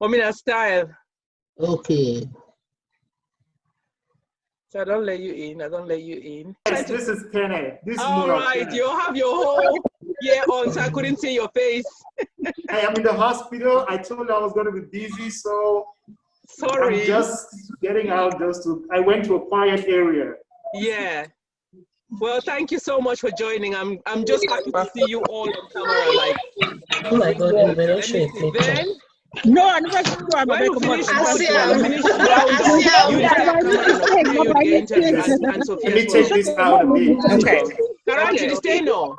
Momina style. Okay. So I don't let you in. I don't let you in. This is Kenneth. This All right, Kenneth. you have your whole year on, so I couldn't see your face. I am in the hospital. I told you I was going to be busy, so sorry. I'm just getting out. I went to a quiet area. Yeah. Well, thank you so much for joining. I'm just happy to see you all on camera. Like, oh my God, let me see. Then, no, I never saw when we finish round of you and Sophia. Let me take this out a bit. Okay. Karachi, stay no.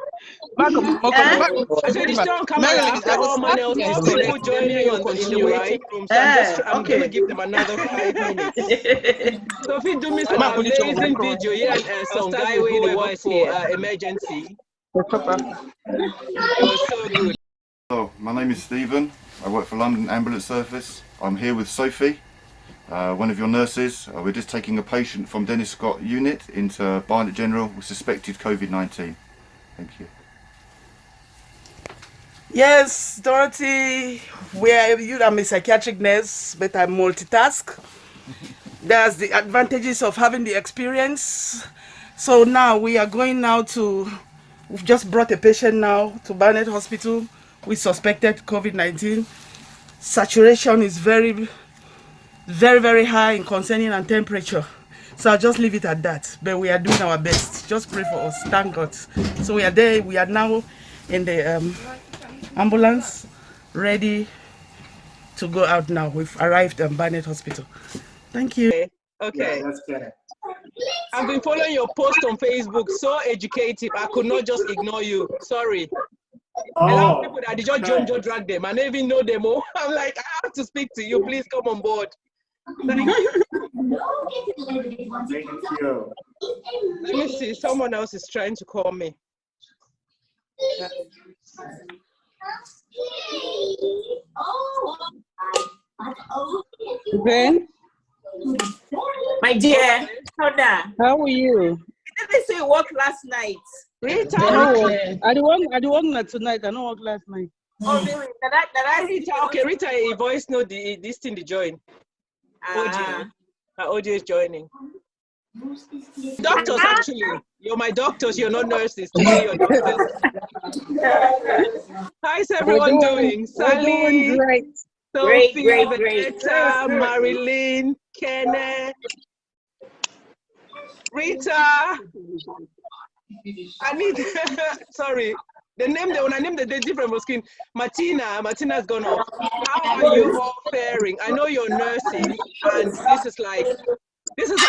I said, the strong camera after all man else is people joining you in the waiting room. So I'm going to give them another 5 minutes. So if you do me some amazing video here and some guy who work for emergency. It was so good. Hello, my name is Stephen. I work for London Ambulance Service. I'm here with Sophie, one of your nurses. We're just taking a patient from Dennis Scott unit into Barnet General with suspected COVID-19. Thank you. Yes, Dorothy, I'm a psychiatric nurse, but I multitask. There's the advantages of having the experience. So now we are going now we've just brought a patient now to Barnet Hospital with suspected COVID-19. Saturation is very, very, very high in concerning and temperature. So I'll just leave it at that. But we are doing our best. Just pray for us. Thank God. So we are there. We are now in the ambulance, ready to go out now. We've arrived at Barnet Hospital. Thank you. Okay. Yeah, that's good. I've been following your post on Facebook. So educative. I could not just ignore you. Sorry. A lot of people that did just drag them. I don't even know them all. I'm like, I have to speak to you. Please come on board. Thank you. Thank you. Let me see. Someone else is trying to call me. Ben? My dear, hold on. How are you? Did they say work last night? Rita, I don't work tonight. I don't work last night. Oh, really? Rita, okay, Rita, a voice note this thing to join. Audio. Her audio is joining. Doctors, actually. You're my doctors, you're not nurses. Today you're doctors. How's everyone doing? Sally, great. Sophie, Great. Marilyn, Kenneth, Rita. I need, sorry. When I named the different screen, Martina's gone off. How are you all faring? I know you're nursing, and this is like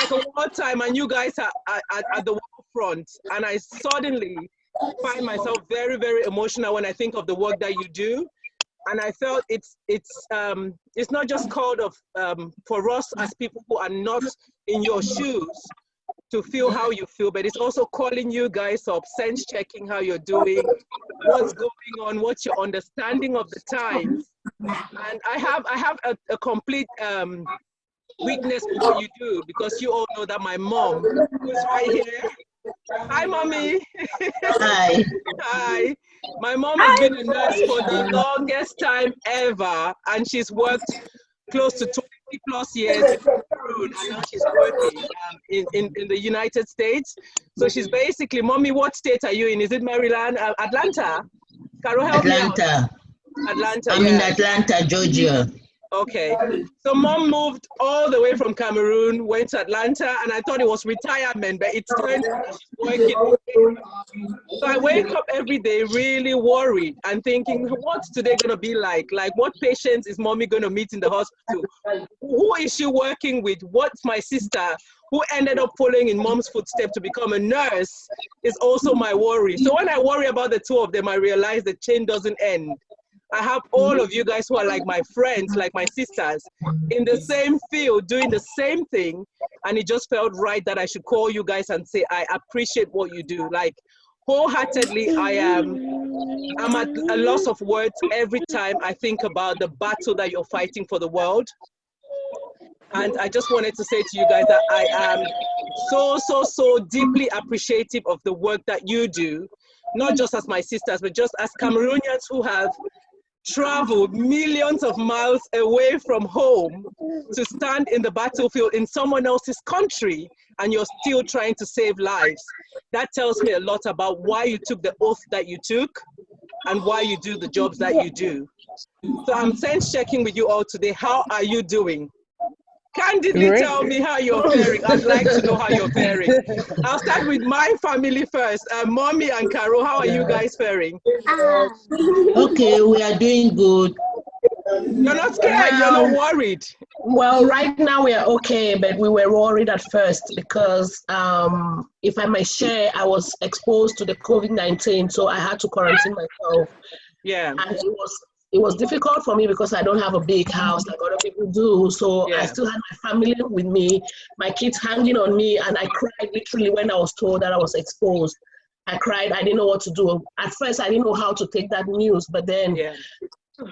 a war time, and you guys are at the war front. And I suddenly find myself very, very emotional when I think of the work that you do. And I felt it's not just called for us as people who are not in your shoes to feel how you feel, but it's also calling you guys up, sense checking how you're doing, what's going on, what's your understanding of the times. And I have a complete weakness for what you do, because you all know that my mom, who's right here. Hi, mommy. Hi. Hi. My mom has been a nurse for the longest time ever, and she's worked close to 20+ years in Cameroon, and now she's working in the United States. So she's basically, mommy, what state are you in? Is it Maryland? Atlanta? Carol, help me out. Atlanta. I'm in Atlanta, Georgia. Okay, so mom moved all the way from Cameroon, went to Atlanta, and I thought it was retirement, but it's turned out she's working. So I wake up every day really worried and thinking, what's today gonna be like? Like, what patients is mommy gonna meet in the hospital? Who is she working with? What's my sister, who ended up following in mom's footsteps to become a nurse, is also my worry. So when I worry about the two of them, I realize the chain doesn't end. I have all of you guys who are like my friends, like my sisters, in the same field, doing the same thing. And it just felt right that I should call you guys and say, I appreciate what you do. Like, wholeheartedly, I'm at a loss of words every time I think about the battle that you're fighting for the world. And I just wanted to say to you guys that I am so deeply appreciative of the work that you do, not just as my sisters, but just as Cameroonians who have traveled millions of miles away from home to stand in the battlefield in someone else's country, and you're still trying to save lives. That tells me a lot about why you took the oath that you took and why you do the jobs that you do. So I'm sense checking with you all today. How are you doing? Candidly tell me how you're faring. I'd like to know how you're faring. I'll start with my family first. Mommy and Carol, how are you guys faring? Okay, we are doing good. You're not scared, you're not worried. Well, right now we are okay, but we were worried at first because if I may share, I was exposed to the COVID-19, so I had to quarantine myself. Yeah. And it was difficult for me because I don't have a big house like other people do. So I still had my family with me, my kids hanging on me, and I cried literally when I was told that I was exposed. I cried, I didn't know what to do. At first, I didn't know how to take that news, but then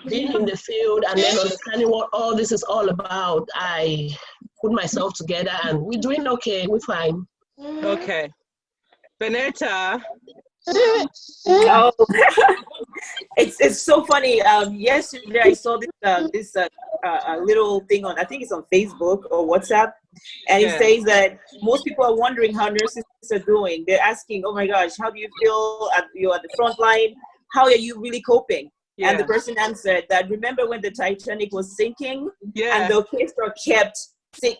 being in the field and then understanding what all this is all about, I put myself together and we're doing okay, we're fine. Okay. Benetta. Oh, it's so funny. Yesterday I saw this little thing on, I think it's on Facebook or WhatsApp, and it says that most people are wondering how nurses are doing. They're asking, "Oh my gosh, how do you feel? You're at the front line. How are you really coping?" And the person answered that, "Remember when the Titanic was sinking and the orchestra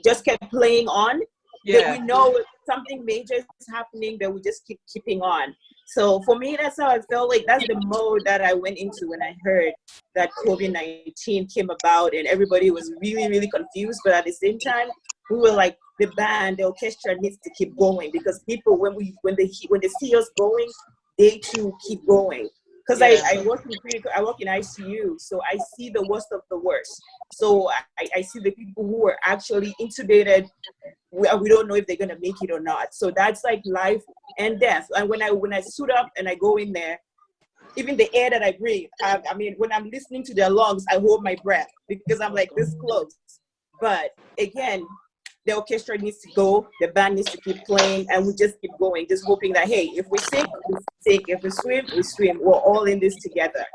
just kept playing on? That we know something major is happening, that we just keep keeping on." So for me, that's how I felt. Like that's the mode that I went into when I heard that COVID-19 came about, and everybody was really, really confused. But at the same time, we were like, the band, the orchestra needs to keep going, because people, when they see us going, they too keep going. Because I work in ICU, so I see the worst of the worst. So I see the people who are actually intubated. We don't know if they're gonna make it or not. So that's like life and death. And when I suit up and I go in there, even the air that I breathe, I mean, when I'm listening to their lungs, I hold my breath because I'm like this close. But again, the orchestra needs to go, the band needs to keep playing, and we just keep going, just hoping that, hey, if we sink, we sink. If we swim. We're all in this together.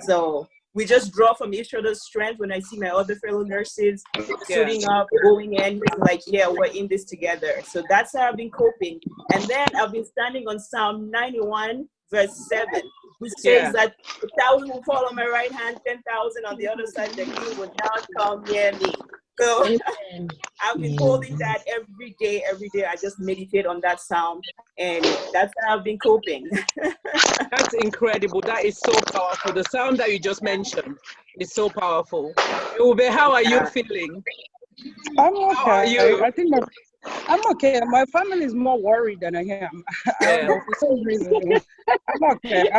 So we just draw from each other's strength. When I see my other fellow nurses suiting up, going in, it's like, yeah, we're in this together. So that's how I've been coping. And then I've been standing on Psalm 91, verse 7, which says that 1,000 will fall on my right hand, 10,000 on the other side, the king will not come near me. So I've been holding that every day. I just meditate on that psalm, and that's how I've been coping. That's incredible. That is so powerful. The psalm that you just mentioned is so powerful. Ube, how are you feeling? I'm okay. How are you? I think I'm okay. My family is more worried than I am. I don't know, for some reason. I'm okay.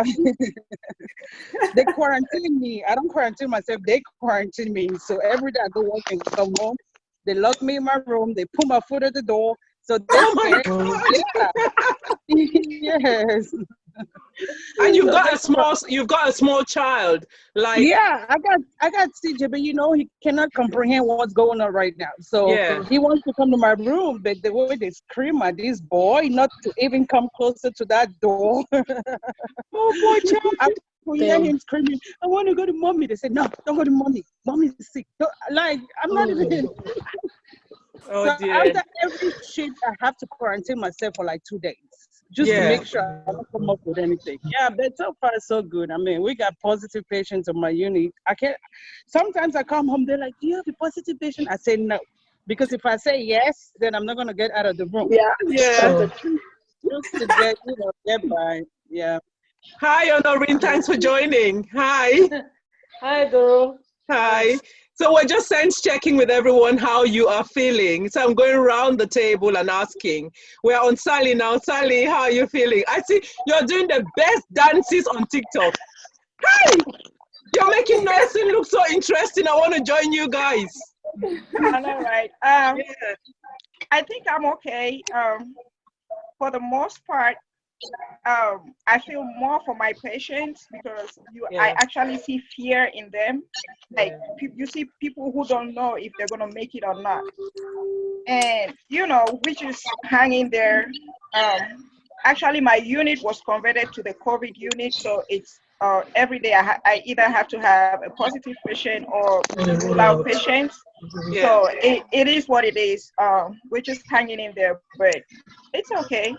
They quarantine me. I don't quarantine myself. They quarantine me. So every day I go work and come home. They lock me in my room. They put my foot at the door. So they're scared. Yes. And you've got a small child. Like I got CJ, but he cannot comprehend what's going on right now. So he wants to come to my room, but the way they scream at this boy, not to even come closer to that door. Oh boy, child. We hear him screaming, "I want to go to mommy." They said, "No, don't go to mommy. Mommy's sick." Like, I'm not even. Oh dear. After every shift, I have to quarantine myself for like 2 days. Just to make sure I don't come up with anything. Yeah, but so far so good. I mean, we got positive patients on my unit. Sometimes I come home, they're like, "Do you have a positive patient?" I say no. Because if I say yes, then I'm not gonna get out of the room. So, just to get by. Yeah. Hi, Honorine, thanks for joining. Hi. Hi, girl. Hi. So we're just sense checking with everyone how you are feeling. So I'm going around the table and asking. We're on Sally now. Sally, how are you feeling? I see you're doing the best dances on TikTok. Hi! You're making nursing look so interesting. I want to join you guys. I know, right? I think I'm okay. For the most part, I feel more for my patients because I actually see fear in them. Like you see people who don't know if they're gonna make it or not, and which is hanging there. Actually, my unit was converted to the COVID unit, so it's every day I either have to have a positive patient or rule out patients. So it is what it is. We're just hanging in there, but it's okay.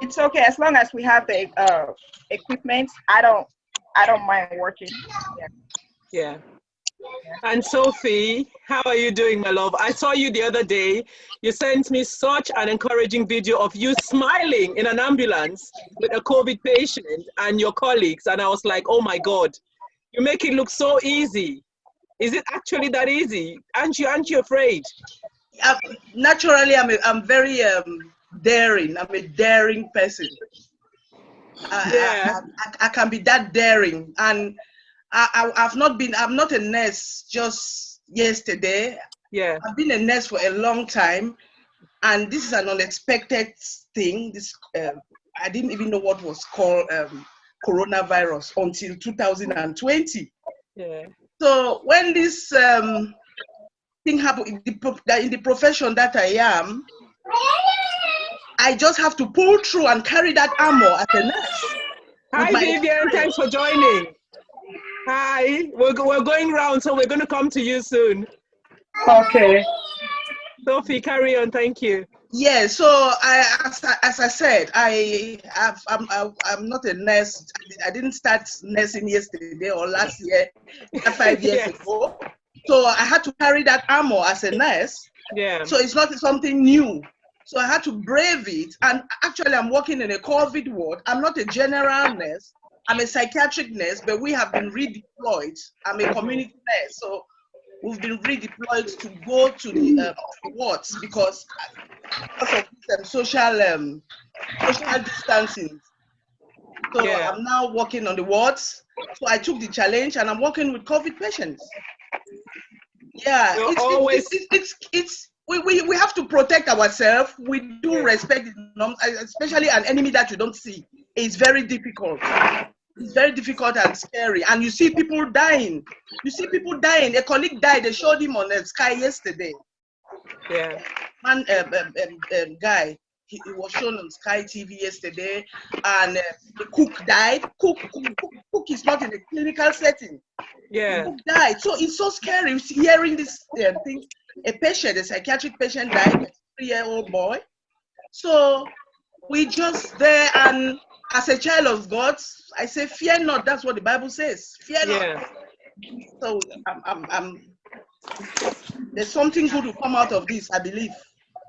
It's okay as long as we have the equipment. I don't mind working. Yeah. And Sophie, how are you doing, my love? I saw you the other day. You sent me such an encouraging video of you smiling in an ambulance with a COVID patient and your colleagues. And I was like, oh my God, you make it look so easy. Is it actually that easy? Aren't you afraid? Naturally, I'm very daring. I'm a daring person. I can be that daring, and I'm not a nurse just yesterday. Yeah. I've been a nurse for a long time, and this is an unexpected thing. This I didn't even know what was called coronavirus until 2020. Yeah. So when this thing happened in the profession that I am, I just have to pull through and carry that armor as a nurse. Hi, Vivian. Thanks for joining. Hi. We're going round, so we're going to come to you soon. Okay. Sophie, carry on. Thank you. Yeah. So as I said, I'm not a nurse. I didn't start nursing yesterday or last year, 5 years ago. So I had to carry that armor as a nurse. Yeah. So it's not something new. So I had to brave it. And actually, I'm working in a COVID ward. I'm not a general nurse. I'm a psychiatric nurse, but we have been redeployed. I'm a community nurse. So we've been redeployed to go to the wards because of social distancing. So I'm now working on the wards. So I took the challenge and I'm working with COVID patients. Yeah, we have to protect ourselves. We do respect the norms, especially an enemy that you don't see. It's very difficult. It's very difficult and scary. And you see people dying. You see people dying. A colleague died. They showed him on the Sky yesterday. Yeah. Man, guy, he was shown on Sky TV yesterday, and the cook died. Cook is not in a clinical setting. Yeah. The cook died. So it's so scary hearing this thing. A psychiatric patient died, a 3-year-old boy. So we just there, and as a child of God, I say, fear not. That's what the Bible says. Fear not. So there's something good to come out of this, I believe.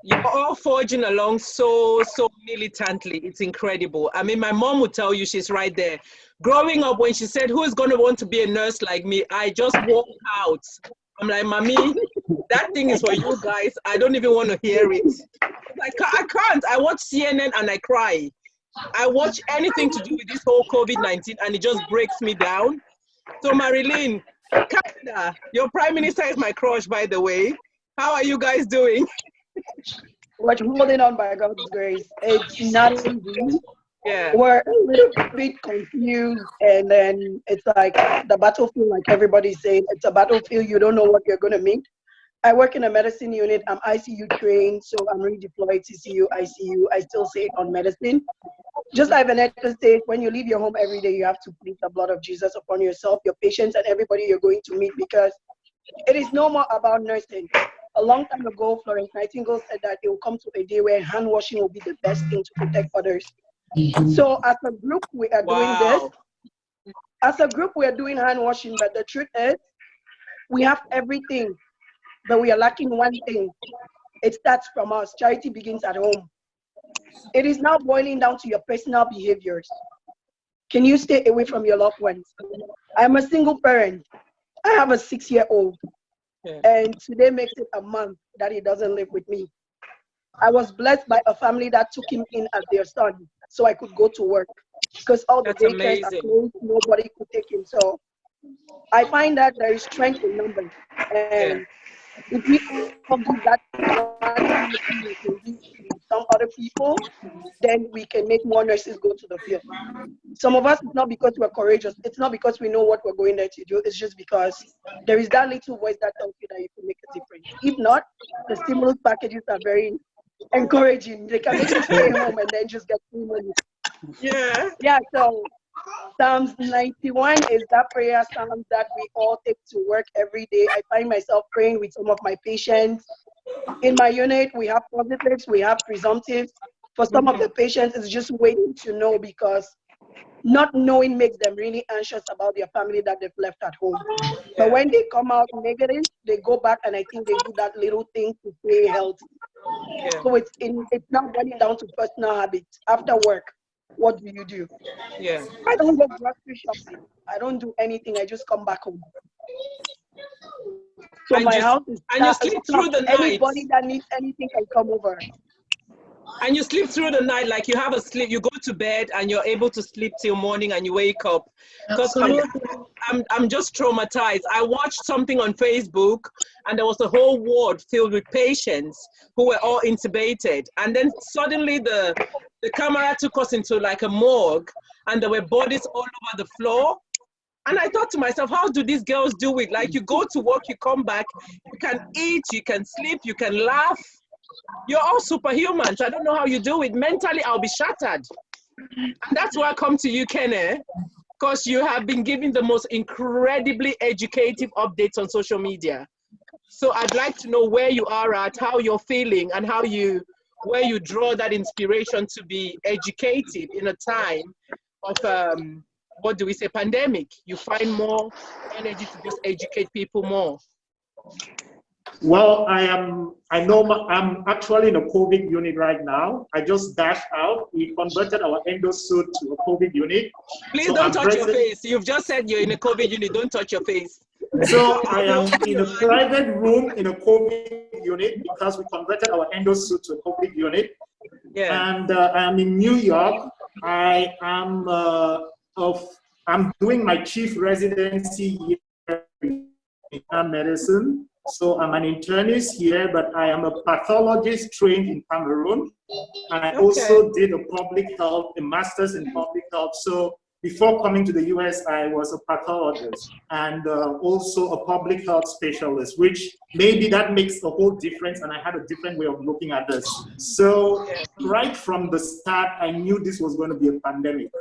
You're all forging along so militantly. It's incredible. I mean, my mom would tell you, she's right there. Growing up, when she said, who's going to want to be a nurse like me? I just walked out. I'm like, Mommy, that thing is for you guys. I don't even want to hear it. I can't. I watch CNN and I cry. I watch anything to do with this whole COVID-19 and it just breaks me down. So Marilyn, Canada, your prime minister is my crush, by the way. How are you guys doing? We're holding on by God's grace. It's not easy. Yeah. We're a little bit confused, and then it's like the battlefield, like everybody's saying, it's a battlefield. You don't know what you're going to meet. I work in a medicine unit. I'm ICU trained, so I'm redeployed CCU, ICU. I still say it on medicine. Just like Vanessa said, when you leave your home every day, you have to plead the blood of Jesus upon yourself, your patients, and everybody you're going to meet, because it is no more about nursing. A long time ago, Florence Nightingale said that it will come to a day where hand washing will be the best thing to protect others. So as a group, we are doing this. As a group, we are doing hand washing, but the truth is, we have everything, but we are lacking one thing. It starts from us. Charity begins at home. It is now boiling down to your personal behaviors. Can you stay away from your loved ones? I'm a single parent. I have a 6-year-old. And today makes it a month that he doesn't live with me. I was blessed by a family that took him in as their son, so I could go to work, because all the daycares are closed, nobody could take him. So I find that there is strength in numbers, and if we all do that, some other people, then we can make more nurses go to the field. Some of us, it's not because we're courageous. It's not because we know what we're going there to do. It's just because there is that little voice that tells you that you can make a difference. If not, the stimulus packages are very encouraging. They can make you stay home and then just get free money. Yeah. Yeah, so Psalms 91 is that prayer psalm that we all take to work every day. I find myself praying with some of my patients. In my unit, we have positives, we have presumptives. For some of the patients, it's just waiting to know, because not knowing makes them really anxious about their family that they've left at home. But when they come out negative, they go back and I think they do that little thing to stay healthy. So it's now getting down to personal habits. After work, what do you do? I don't go grocery shopping. I don't do anything. I just come back home. So my house is and you sleep through the night. Anybody that needs anything can come over. And you sleep through the night, like you have a sleep, you go to bed and you're able to sleep till morning and you wake up. Because I'm just traumatized. I watched something on Facebook and there was a whole ward filled with patients who were all intubated. And then suddenly the camera took us into like a morgue and there were bodies all over the floor. And I thought to myself, how do these girls do it? Like you go to work, you come back, you can eat, you can sleep, you can laugh. You're all superhumans. I don't know how you do it. Mentally, I'll be shattered. And that's why I come to you, Kene, because you have been giving the most incredibly educative updates on social media. So I'd like to know where you are at, how you're feeling, and where you draw that inspiration to be educated in a time of, what do we say, pandemic. You find more energy to just educate people more. Well, I'm actually in a COVID unit right now. I just dashed out. We converted our endosuit to a COVID unit. Please don't touch your face. You've just said you're in a COVID unit. Don't touch your face. So I am in a private room in a COVID unit because we converted our endosuit to a COVID unit. And I'm in New York. I'm doing my chief residency here in medicine. So I'm an internist here, but I am a pathologist trained in Cameroon. And I also did a master's in public health. So before coming to the US, I was a pathologist and also a public health specialist, which maybe that makes a whole difference. And I had a different way of looking at this. So right from the start, I knew this was going to be a pandemic.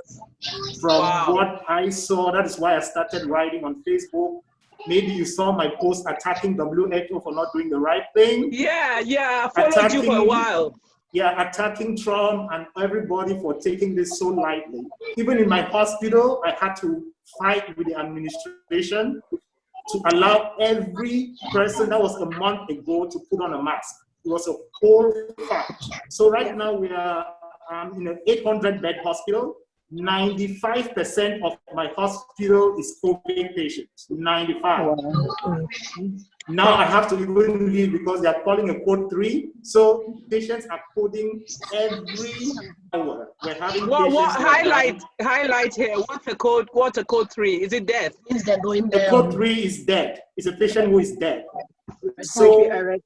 From what I saw, that is why I started writing on Facebook. Maybe you saw my post attacking WHO for not doing the right thing. Yeah, I followed you for a while. Yeah, attacking Trump and everybody for taking this so lightly. Even in my hospital, I had to fight with the administration to allow every person, that was a month ago, to put on a mask. It was a whole fight. So right now we are in an 800-bed hospital. 95% of my hospital is COVID patients. 95. Now I have to even leave because they are calling a code 3. So patients are coding every hour. We're having highlight here. What's a code 3? Is it death? The code 3 is dead. It's a patient who is dead. So right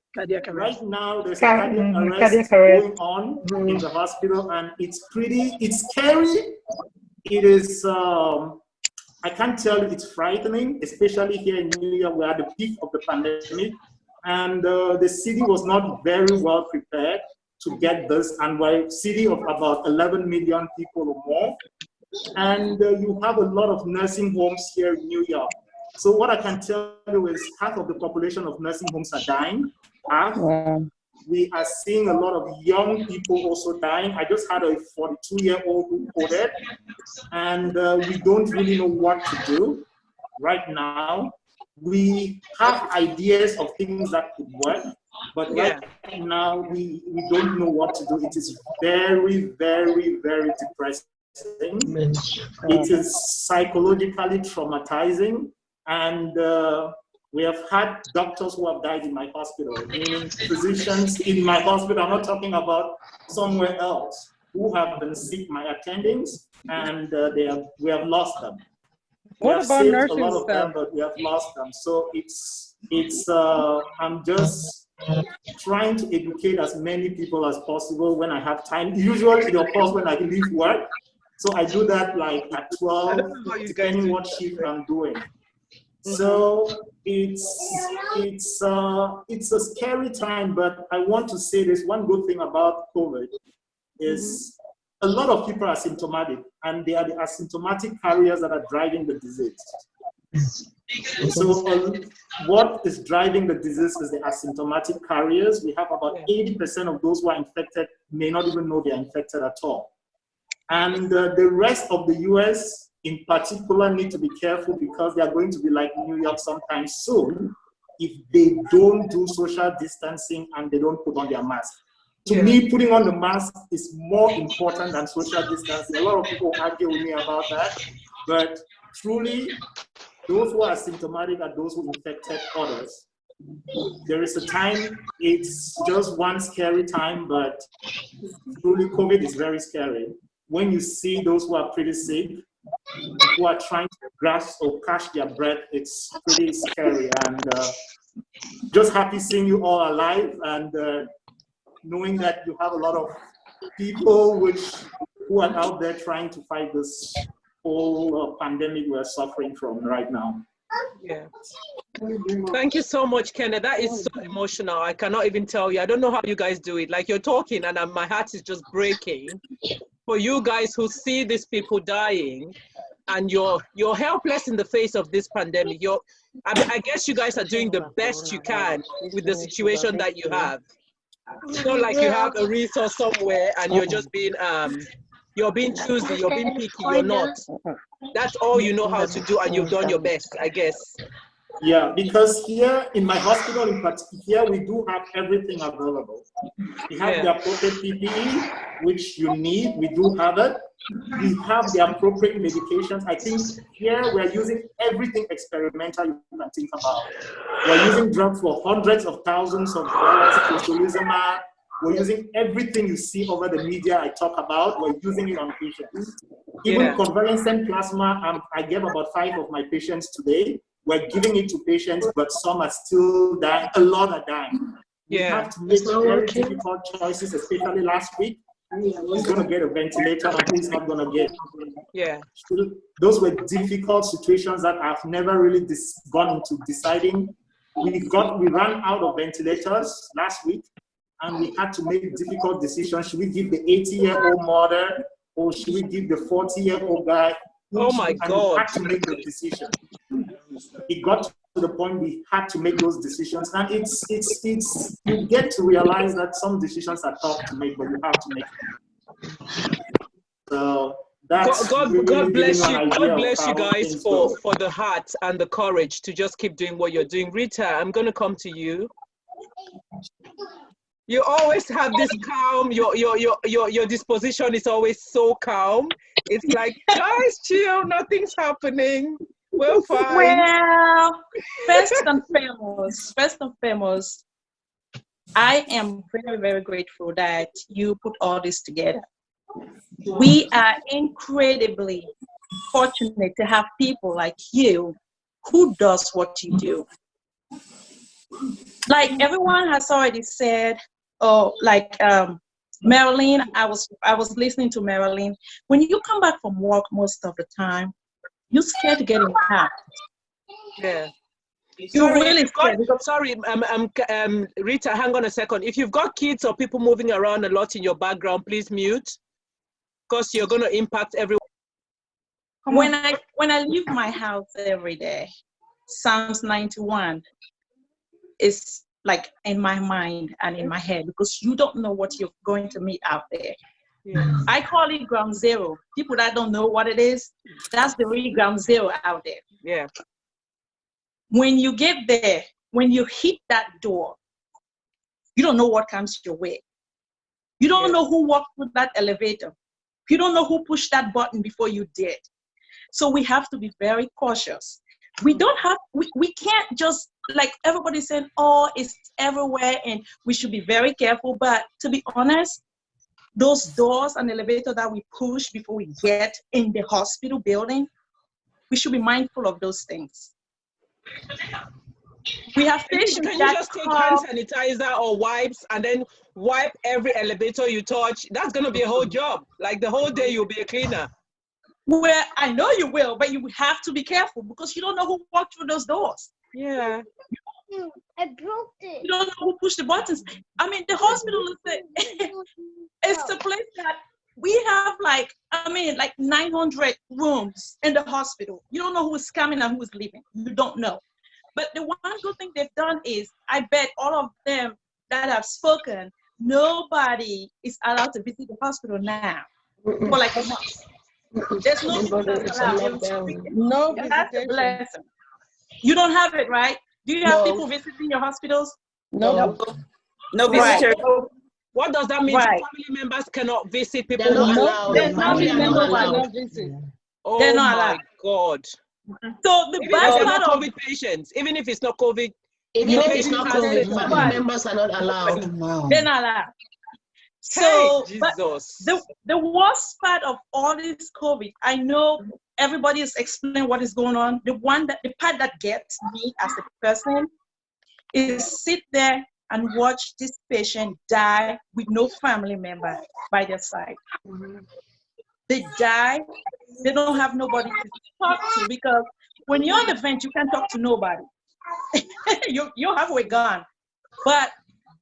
now there's cardiac arrest going on in the hospital, and it's scary. It is, I can't tell you, it's frightening, especially here in New York. We're at the peak of the pandemic, and the city was not very well prepared to get this, and we're a city of about 11 million people or more, and you have a lot of nursing homes here in New York. So what I can tell you is half of the population of nursing homes are dying. We are seeing a lot of young people also dying. I just had a 42-year-old who coded, and we don't really know what to do right now. We have ideas of things that could work, but right now we don't know what to do. It is very, very, very depressing. It is psychologically traumatizing. And we have had doctors who have died in my hospital, meaning physicians in my hospital. I'm not talking about somewhere else, who have been sick, my attendings, and we have lost them. What about nursing a lot of them, but we have lost them. So I'm just trying to educate as many people as possible when I have time. Usually, of course, when I leave work. So I do that like at 12, depending what shift I'm doing. So it's a scary time, but I want to say this one good thing about COVID is a lot of people are asymptomatic, and they are the asymptomatic carriers that are driving the disease. So what is driving the disease is the asymptomatic carriers. We have about 80% of those who are infected may not even know they are infected at all. And the rest of the US in particular need to be careful, because they are going to be like New York sometime soon if they don't do social distancing and they don't put on their mask. To me, putting on the mask is more important than social distancing. A lot of people argue with me about that, but truly, those who are symptomatic are those who infected others. There is a time, it's just one scary time, but truly COVID is very scary. When you see those who are pretty sick, who are trying to grasp or catch their breath, it's pretty scary. And just happy seeing you all alive, and knowing that you have a lot of people who are out there trying to fight this whole pandemic we're suffering from right now. Yeah. Thank you so much, Kenneth. That is so emotional. I cannot even tell you. I don't know how you guys do it. Like, you're talking and my heart is just breaking for you guys who see these people dying, and you're helpless in the face of this pandemic. I guess you guys are doing the best you can with the situation that you have. It's not like you have a resource somewhere and you're just being choosy, you're being picky. You're not. That's all you know how to do, and you've done your best, I guess. Yeah, because here in my hospital in particular, here we do have everything available. We have the appropriate PPE, which you need. We do have it. We have the appropriate medications. I think here we're using everything experimental you can think about. We're using drugs for hundreds of thousands of dollars, tocilizumab. We're using everything you see over the media I talk about. We're using it on patients. Even convalescent plasma, I gave about 5 of my patients today. We're giving it to patients, but some are still dying. A lot are dying. We have to make very difficult choices, especially last week. Who's going to get a ventilator and who's not going to get? Those were difficult situations that I've never really gone into deciding. We ran out of ventilators last week, and we had to make difficult decisions. Should we give the 80-year-old mother, or should we give the 40-year-old guy? Oh my God. We had to make the decision. It got to the point we had to make those decisions, and it's you get to realize that some decisions are tough to make, but you have to make them. So that's God bless you. God bless you guys for the heart and the courage to just keep doing what you're doing. Rita, I'm going to come to you. You always have this calm. Your disposition is always so calm. It's like, guys, chill. Nothing's happening. We're fine. Well, first and foremost, I am very, very grateful that you put all this together. We are incredibly fortunate to have people like you who does what you do. Like everyone has already said, Marilyn, I was listening to Marilyn. When you come back from work most of the time, you're scared to get in the car. Yeah. You're really scared. Sorry, Rita, hang on a second. If you've got kids or people moving around a lot in your background, please mute, because you're going to impact everyone. When I leave my house every day, Psalms 91 is like in my mind and in my head, because you don't know what you're going to meet out there. Yeah. I call it ground zero. People that don't know what it is, that's the real ground zero out there. Yeah. When you get there, when you hit that door, you don't know what comes your way. You don't know who walked through that elevator. You don't know who pushed that button before you did. So we have to be very cautious. We can't just, like everybody said, oh, it's everywhere and we should be very careful. But to be honest, those doors and elevator that we push before we get in the hospital building, we should be mindful of those things. We have patients. Can you just take hand sanitizer or wipes and then wipe every elevator you touch? That's going to be a whole job. Like the whole day you'll be a cleaner. Well, I know you will, but you have to be careful because you don't know who walked through those doors. Yeah. I broke it. You don't know who pushed the buttons. I mean, the hospital is it's a place that We have like 900 rooms in the hospital. You don't know who's coming and who's leaving. You don't know. But the one good thing they've done is, I bet all of them that have spoken, nobody is allowed to visit the hospital now for like a month. There's no visitors allowed. No That's a visitation. blessing. You don't have it, right? Do you have people visiting your hospitals? No. No visitor. What does that mean? Right. Family members cannot visit people. They're not allowed. They're not Family are not allowed. allowed. Oh They're not my allowed. God. So the Even if bad they're part not of COVID patients, even if it's not COVID, Even if it's patient not has COVID, it. family members are not allowed. they're not allowed. So, Hey, but Jesus. the worst part of all this COVID, I know everybody is explaining what is going on. The part that gets me as a person is sit there and watch this patient die with no family member by their side. They die, they don't have nobody to talk to, because when you're on the vent, you can't talk to nobody. You're halfway gone. But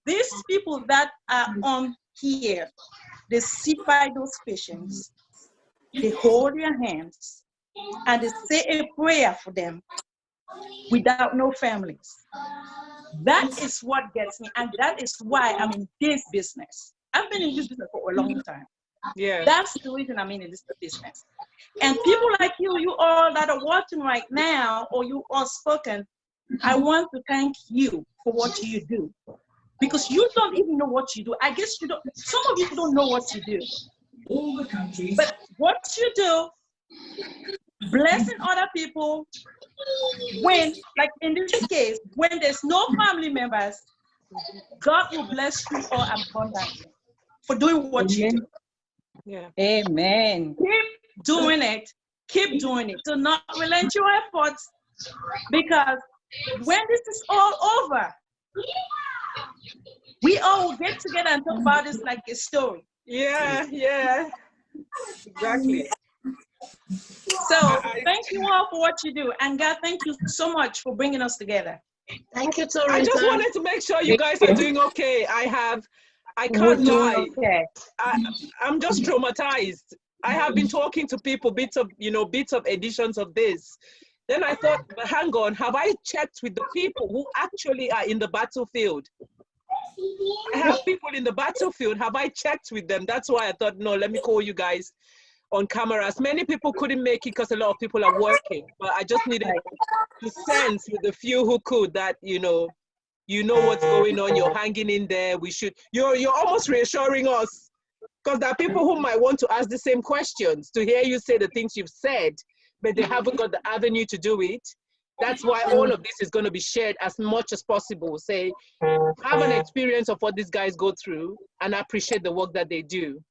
these people that are on here, they sit by those patients, they hold their hands, and they say a prayer for them without no families. That is what gets me, and that is why I'm in this business. I've been in this business for a long time. Yeah. That's the reason I'm in this business. And people like you all that are watching right now, or you all spoken, I want to thank you for what you do. Because you don't even know what you do. I guess you don't, some of you don't know what you do. But what you do, blessing other people, when, like in this case, when there's no family members, God will bless you all abundantly for doing what you do. Yeah. Amen. Keep doing it. Keep doing it. Do not relent your efforts, because when this is all over, we all will get together and talk about this like a story. Yeah, yeah. Exactly. So thank you all for what you do. And God, thank you so much for bringing us together. Thank you, Teresa. I just wanted to make sure you guys are doing okay. I can't lie. Okay. I'm just traumatized. I have been talking to people, bits of editions of this. Then I thought, but hang on, have I checked with the people who actually are in the battlefield? I have people in the battlefield. Have I checked with them? That's why I thought, no, let me call you guys on cameras. Many people couldn't make it because a lot of people are working, but I just needed to sense with the few who could that, you know what's going on. You're hanging in there. You're almost reassuring us, because there are people who might want to ask the same questions, to hear you say the things you've said, but they haven't got the avenue to do it. That's why all of this is going to be shared as much as possible. Say, have an experience of what these guys go through and appreciate the work that they do.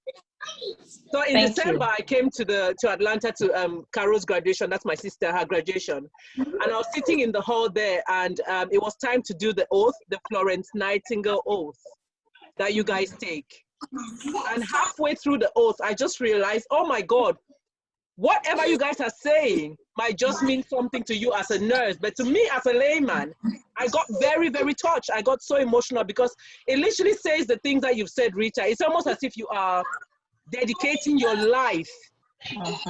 So in December, I came to Atlanta to Carol's graduation. That's my sister, her graduation. And I was sitting in the hall there, and it was time to do the oath, the Florence Nightingale oath that you guys take. And halfway through the oath, I just realized, oh my God, whatever you guys are saying might just mean something to you as a nurse, but to me as a layman, I got very, very touched. I got so emotional, because it literally says the things that you've said, Rita. It's almost as if you are dedicating your life.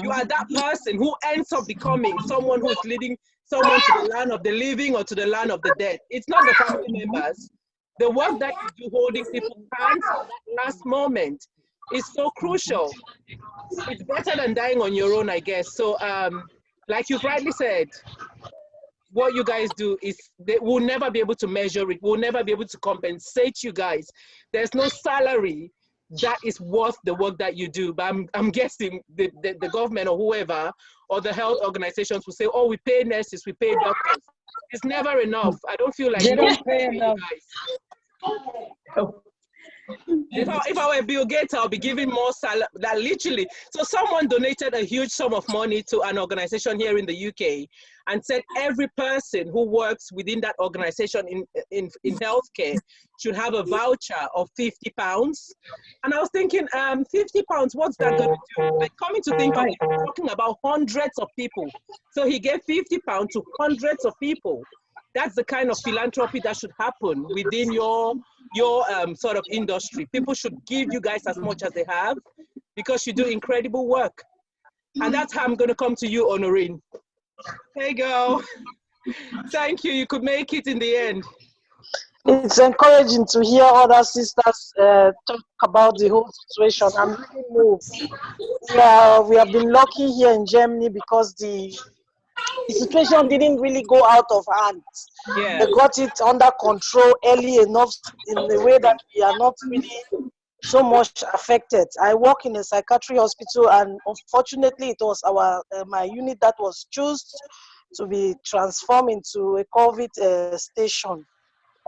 You are that person who ends up becoming someone who is leading someone to the land of the living or to the land of the dead. It's not the family members. The work that you do holding people's hands at that last moment is so crucial. It's better than dying on your own, I guess. So like you've rightly said, what you guys do is, they will never be able to measure it. We'll never be able to compensate you guys. There's no salary that is worth the work that you do. But I'm guessing the government or whoever, or the health organizations will say, oh, we pay nurses, we pay doctors. It's never enough. I don't feel like they don't pay enough. If I were Bill Gates, I'll be giving more salary, that literally. So someone donated a huge sum of money to an organization here in the UK and said every person who works within that organization in healthcare should have a voucher of £50. And I was thinking, £50, what's that going to do? But coming to think of it, we're talking about hundreds of people. So he gave £50 to hundreds of people. That's the kind of philanthropy that should happen within your sort of industry. People should give you guys as much as they have, because you do incredible work. And that's how I'm going to come to you, Honorine. There you go. Thank you. You could make it in the end. It's encouraging to hear other sisters talk about the whole situation. I'm really moved. We have been lucky here in Germany because the situation didn't really go out of hand. Yeah. They got it under control early enough in a way that we are not really so much affected. I work in a psychiatry hospital, and unfortunately it was my unit that was chosen to be transformed into a COVID station.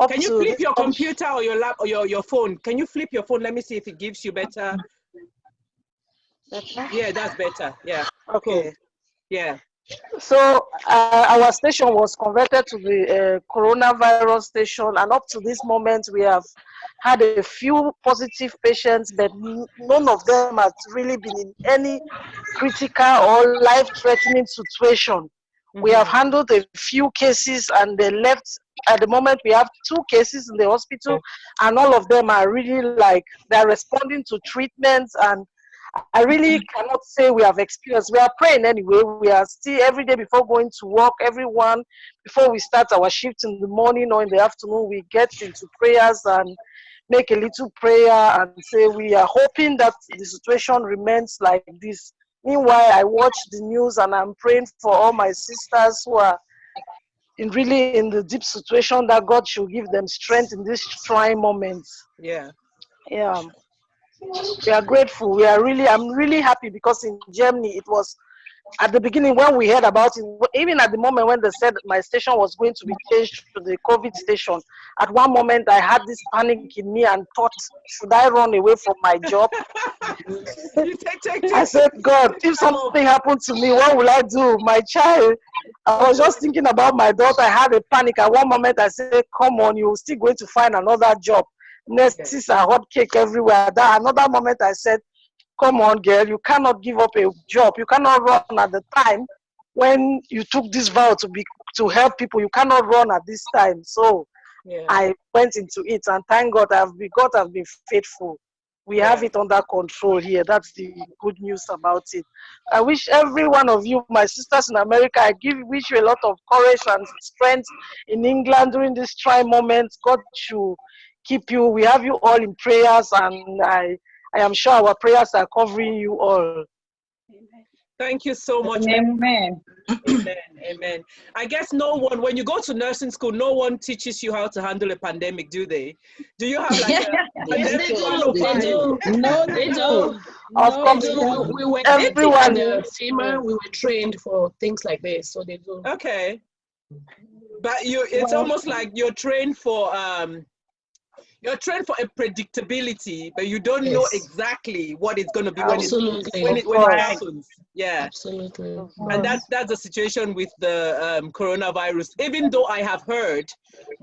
Can you flip your computer or your lap or your phone? Can you flip your phone? Let me see if it gives you better. Yeah, that's better. Yeah. Okay. Cool. Yeah. So our station was converted to the coronavirus station, and up to this moment we have had a few positive patients, but none of them has really been in any critical or life-threatening situation. We have handled a few cases, and they left. At the moment, we have 2 cases in the hospital, and all of them are really they're responding to treatments. And I really cannot say we have experienced. We are praying anyway. We are still every day before going to work. Everyone, before we start our shift in the morning or in the afternoon, we get into prayers and make a little prayer and say we are hoping that the situation remains like this. Meanwhile, I watch the news and I'm praying for all my sisters who are really in the deep situation, that God should give them strength in these trying moments. Yeah. Yeah. We are grateful. I'm really happy because in Germany, it was at the beginning when we heard about it, even at the moment when they said my station was going to be changed to the COVID station, at one moment I had this panic in me and thought, should I run away from my job? I said, God, if something happened to me, what will I do? My child, I was just thinking about my daughter. I had a panic. At one moment I said, come on, you're still going to find another job. Next is a hot cake everywhere. That another moment I said, come on, girl, you cannot give up a job. You cannot run at the time when you took this vow to help people. You cannot run at this time. So I went into it, and thank God God have been faithful. We have it under control here. That's the good news about it. I wish every one of you, my sisters in America, wish you a lot of courage and strength in England during this trying moment. God should keep you. We have you all in prayers, and I am sure our prayers are covering you all. Thank you so much. Amen. Amen. Amen. I guess no one, when you go to nursing school, no one teaches you how to handle a pandemic, do they? Do you have like a Yes, they do. They do. No, they do. Of course, We were everyone. FEMA, we were trained for things like this, so they do. Okay. But it's almost like you're trained for a predictability, but you don't know exactly what it's going to be when it happens. Yeah, absolutely. And that's the situation with the coronavirus. Even though I have heard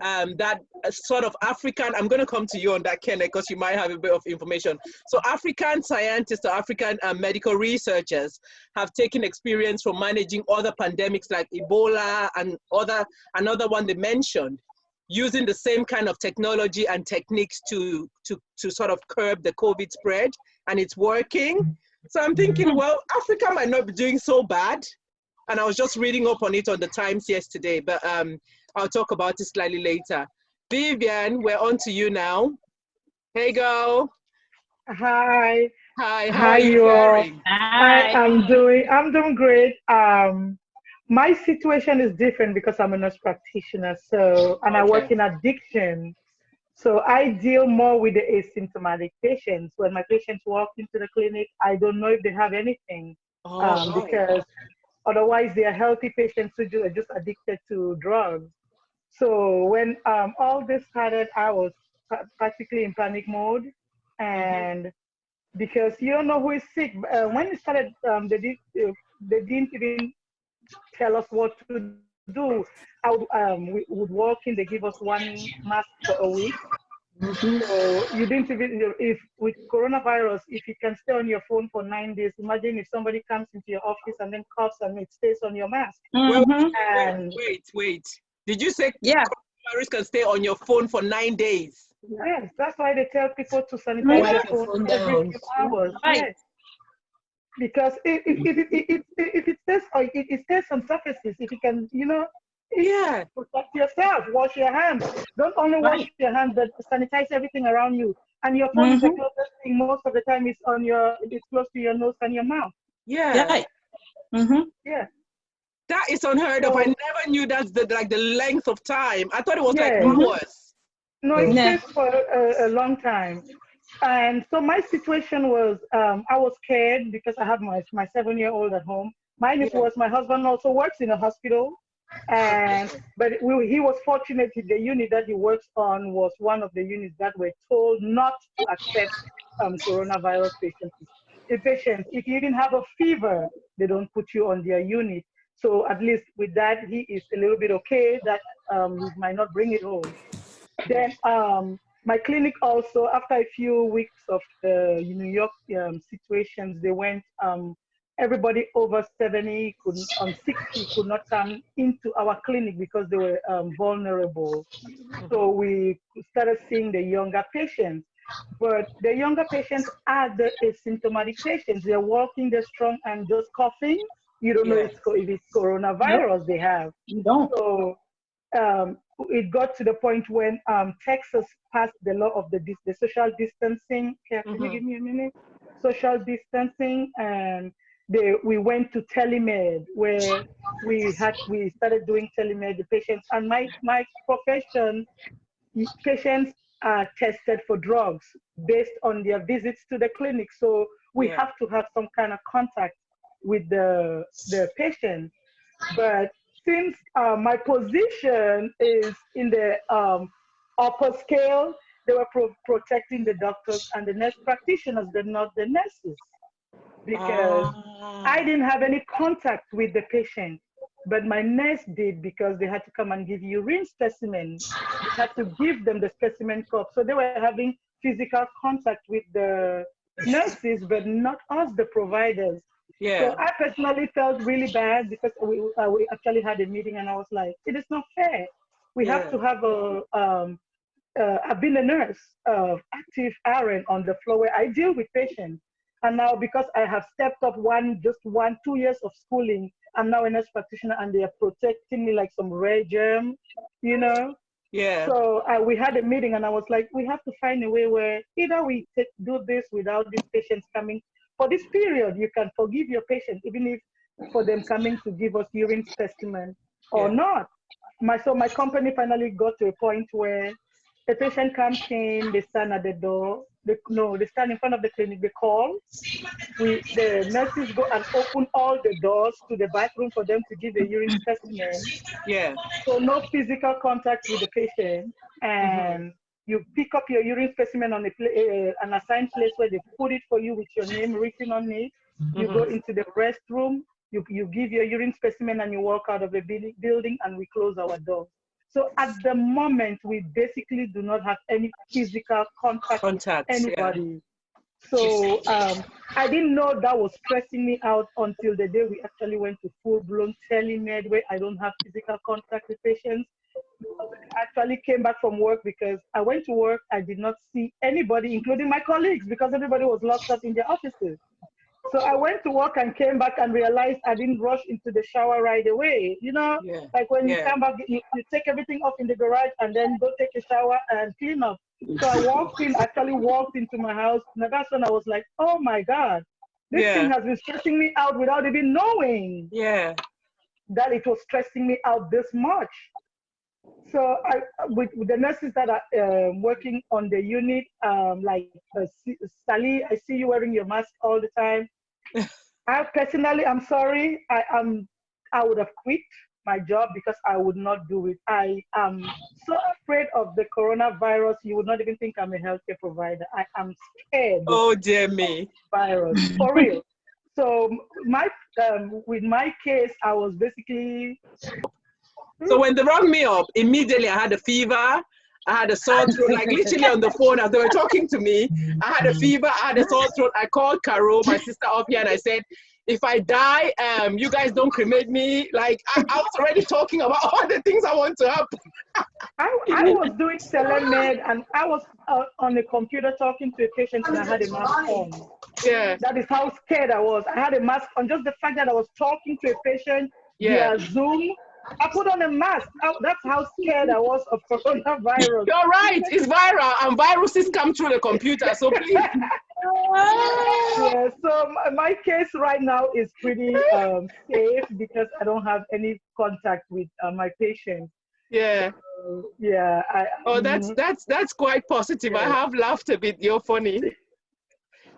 that sort of African, I'm going to come to you on that, Kenneth, because you might have a bit of information. So African scientists or African medical researchers have taken experience from managing other pandemics like Ebola and another one they mentioned, using the same kind of technology and techniques to sort of curb the COVID spread, and it's working. So I'm thinking, well, Africa might not be doing so bad. And I was just reading up on it on the Times yesterday, but I'll talk about it slightly later. Vivian, we're on to you now. Hey, girl. Hi. Hi, how are you faring? I'm doing great. My situation is different because I'm a nurse practitioner, and I work in addiction. So I deal more with the asymptomatic patients. When my patients walk into the clinic, I don't know if they have anything because otherwise they are healthy patients who are just addicted to drugs. So when all this started, I was practically in panic mode, and because you don't know who is sick. When it started, they didn't even tell us what to do. We would walk in, they give us one mask for a week. So you didn't even, if with coronavirus, if you can stay on your phone for 9 days, imagine if somebody comes into your office and then coughs and it stays on your mask. Wait. Did you say coronavirus can stay on your phone for 9 days? Yes, that's why they tell people to sanitize their phone every few hours. Right. Yes. Because if it stays, or it stays on surfaces, if you can, protect yourself, wash your hands. Don't only wash your hands, but sanitize everything around you. And your phone is the closest thing. Most of the time, it's close to your nose and your mouth. Yeah. Yeah. That is unheard of. I never knew that's the length of time. I thought it was like hours. No, it stays for a long time. And so my situation was, I was scared because I had my 7-year-old at home. Mine was my husband also works in a hospital, but he was fortunate. The unit that he works on was one of the units that were told not to accept coronavirus patients. If you didn't have a fever, they don't put you on their unit. So at least with that, he is a little bit okay that he might not bring it home. Then my clinic also, after a few weeks of the New York situations, they went, everybody over 70, 60 could not come into our clinic because they were vulnerable. So we started seeing the younger patients. But the younger patients are the asymptomatic patients. They're walking, they're strong, and just coughing. You don't know if it's coronavirus they have. You don't. So it got to the point when Texas passed the law of the social distancing. Can you give me a minute? Social distancing, and we went to telemed, where we started doing telemed the patients. And my profession, patients are tested for drugs based on their visits to the clinic. So we have to have some kind of contact with the patient. But since my position is in the upper scale, they were protecting the doctors and the nurse practitioners, but not the nurses, because I didn't have any contact with the patient, but my nurse did, because they had to come and give urine specimens. They had to give them the specimen cup. So they were having physical contact with the nurses, but not us, the providers. So I personally felt really bad, because we actually had a meeting, and I was like, it is not fair. We have to have I've been a nurse, active RN on the floor where I deal with patients. And now, because I have stepped up 2 years of schooling, I'm now a nurse practitioner, and they are protecting me like some rare germ, So we had a meeting, and I was like, we have to find a way where either we do this without these patients coming. For this period, you can forgive your patient, even if for them coming to give us urine specimen or not. So my company finally got to a point where the patient comes in, they stand at the door. They stand in front of the clinic, they call. The nurses go and open all the doors to the bathroom for them to give a urine specimen. So no physical contact with the patient. And you pick up your urine specimen on an assigned place where they put it for you with your name written on it. You go into the restroom, you give your urine specimen, and you walk out of the building, and we close our doors. So at the moment, we basically do not have any physical contact with anybody. So I didn't know that was stressing me out until the day we actually went to full-blown telemed, where I don't have physical contact with patients. I actually came back from work, because I went to work, I did not see anybody, including my colleagues, because everybody was locked up in their offices. So I went to work and came back and realized I didn't rush into the shower right away. Like when you come back, you take everything off in the garage and then go take a shower and clean up. So I actually walked into my house. And that's when I was like, oh my God, this thing has been stressing me out without even knowing that it was stressing me out this much. So with the nurses that are working on the unit, like Sally, I see you wearing your mask all the time. I personally, I'm sorry, I would have quit my job, because I would not do it. I am so afraid of the coronavirus, you would not even think I'm a healthcare provider. I am scared. Oh dear me. Virus, for real. So with my case, I was basically. So when they rang me up, immediately I had a fever. I had a sore throat, like literally on the phone as they were talking to me. I had a fever, I had a sore throat. I called Carol, my sister, up here, and I said, if I die, you guys don't cremate me. Like I was already talking about all the things I want to happen. I was doing telemed, and I was on the computer talking to a patient, and I had a mask on. Yeah. That is how scared I was. I had a mask on. Just the fact that I was talking to a patient via Zoom, I put on a mask. That's how scared I was of coronavirus. You're right. It's viral, and viruses come through the computer. So please. Yeah. So my case right now is pretty safe because I don't have any contact with my patients. Yeah. Yeah. That's quite positive. I have laughed a bit. You're funny.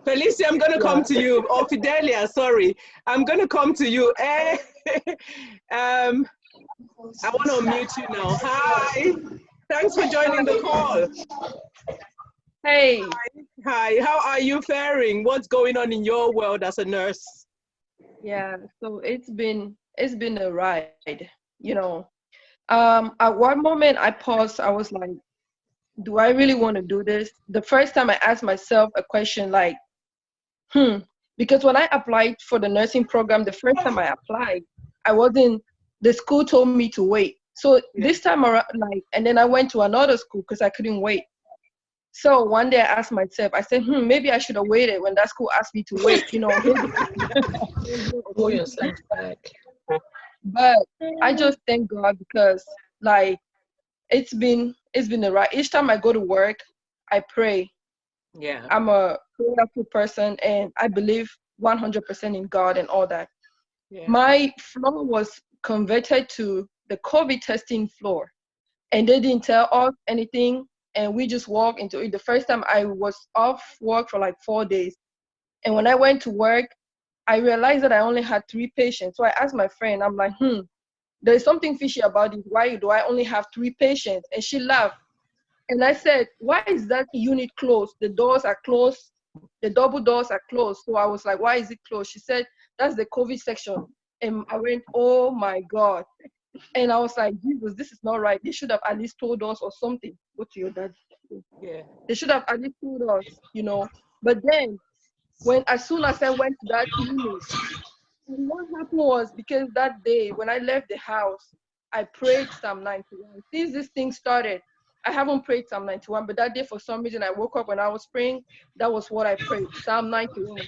Felicia, I'm going to come to you. Or Fidelia, sorry. I'm going to come to you. I want to unmute you now. Hi. Thanks for joining the call. Hey. Hi. How are you faring? What's going on in your world as a nurse? Yeah, so it's been a ride, you know. At one moment I paused. I was like, do I really want to do this? The first time I asked myself a question like, because when I applied for the nursing program, the first time I applied, the school told me to wait. So this time around, and then I went to another school because I couldn't wait. So one day I asked myself, I said, maybe I should have waited when that school asked me to wait, you know. Pull yourself back. But I just thank God because it's been a ride. Each time I go to work, I pray. Yeah. I'm a prayerful person and I believe 100% in God and all that. Yeah. My floor was converted to the COVID testing floor and they didn't tell us anything and we just walked into it. The first time I was off work for like 4 days. And when I went to work, I realized that I only had 3 patients. So I asked my friend, I'm like, there's something fishy about it. Why do I only have 3 patients? And she laughed. And I said, why is that unit closed? The doors are closed. The double doors are closed. So I was like, why is it closed? She said, that's the COVID section. And I went, oh my God. And I was like, Jesus, this is not right. They should have at least told us or something. Go to your dad. Yeah. They should have at least told us, you know. But then, as soon as I went to that unit, what happened was because that day when I left the house, I prayed Psalm 91. Since this thing started, I haven't prayed Psalm 91, but that day for some reason I woke up when I was praying, that was what I prayed, Psalm 91.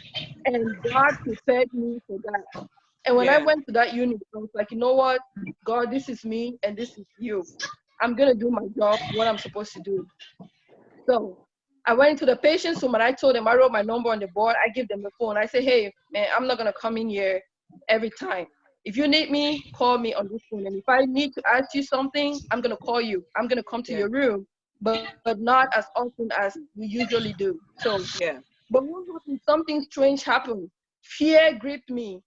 And God prepared me for that. And when I went to that unit, I was like, you know what, God, this is me and this is you. I'm gonna do my job, what I'm supposed to do. So I went to the patient's room and I told them, I wrote my number on the board, I give them the phone. I say, hey, man, I'm not gonna come in here every time. If you need me, call me on this phone. And if I need to ask you something, I'm gonna call you. I'm gonna come to your room, but not as often as we usually do. So but what happened? Something strange happened. Fear gripped me.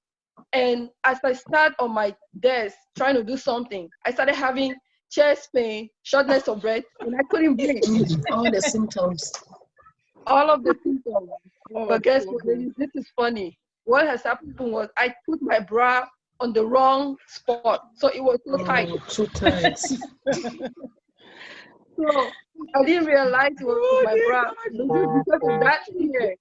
And as I sat on my desk trying to do something, I started having chest pain, shortness of breath, and I couldn't breathe. All the symptoms. All of the symptoms. But guess what? This is funny. What has happened was I put my bra on the wrong spot. So it was so tight. Too tight. So I didn't realize it was my bra. Because of that fear.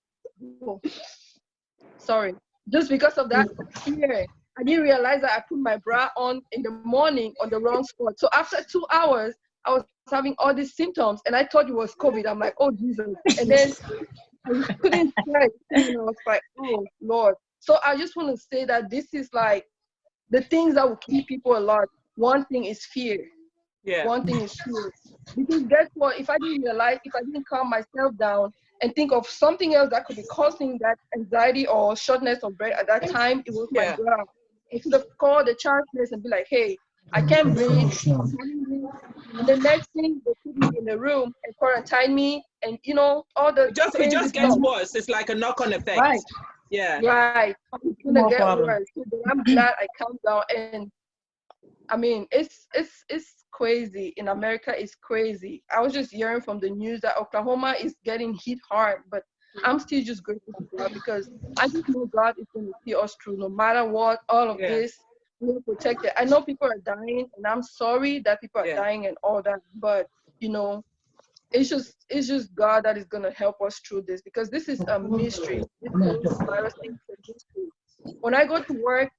Sorry. Just because of that fear, I didn't realize that I put my bra on in the morning on the wrong spot. So after 2 hours, I was having all these symptoms and I thought it was COVID. I'm like, oh Jesus. And then I couldn't stretch. And I was like, oh Lord. So I just want to say that this is like the things that will keep people a lot. One thing is fear. Yeah. One thing is fear. Because guess what? If I didn't calm myself down and think of something else that could be causing that anxiety or shortness of breath at that time, it was my bra. I should have called the child nurse and be like, hey, I can't breathe. And the next thing, they put me in the room and quarantine me and, you know, all the It just gets worse. It's like a knock-on effect. Right. Yeah. Right. It's gonna get worse. So I'm glad I calmed down. And I mean, it's crazy. In America, it's crazy. I was just hearing from the news that Oklahoma is getting hit hard, but I'm still just grateful to God because I just know God is going to see us through no matter what. All of this, we're protected. I know people are dying, and I'm sorry that people are dying and all that, but you know, it's just God that is going to help us through this because this is a mystery. This virus thing is a mystery. When I go to work,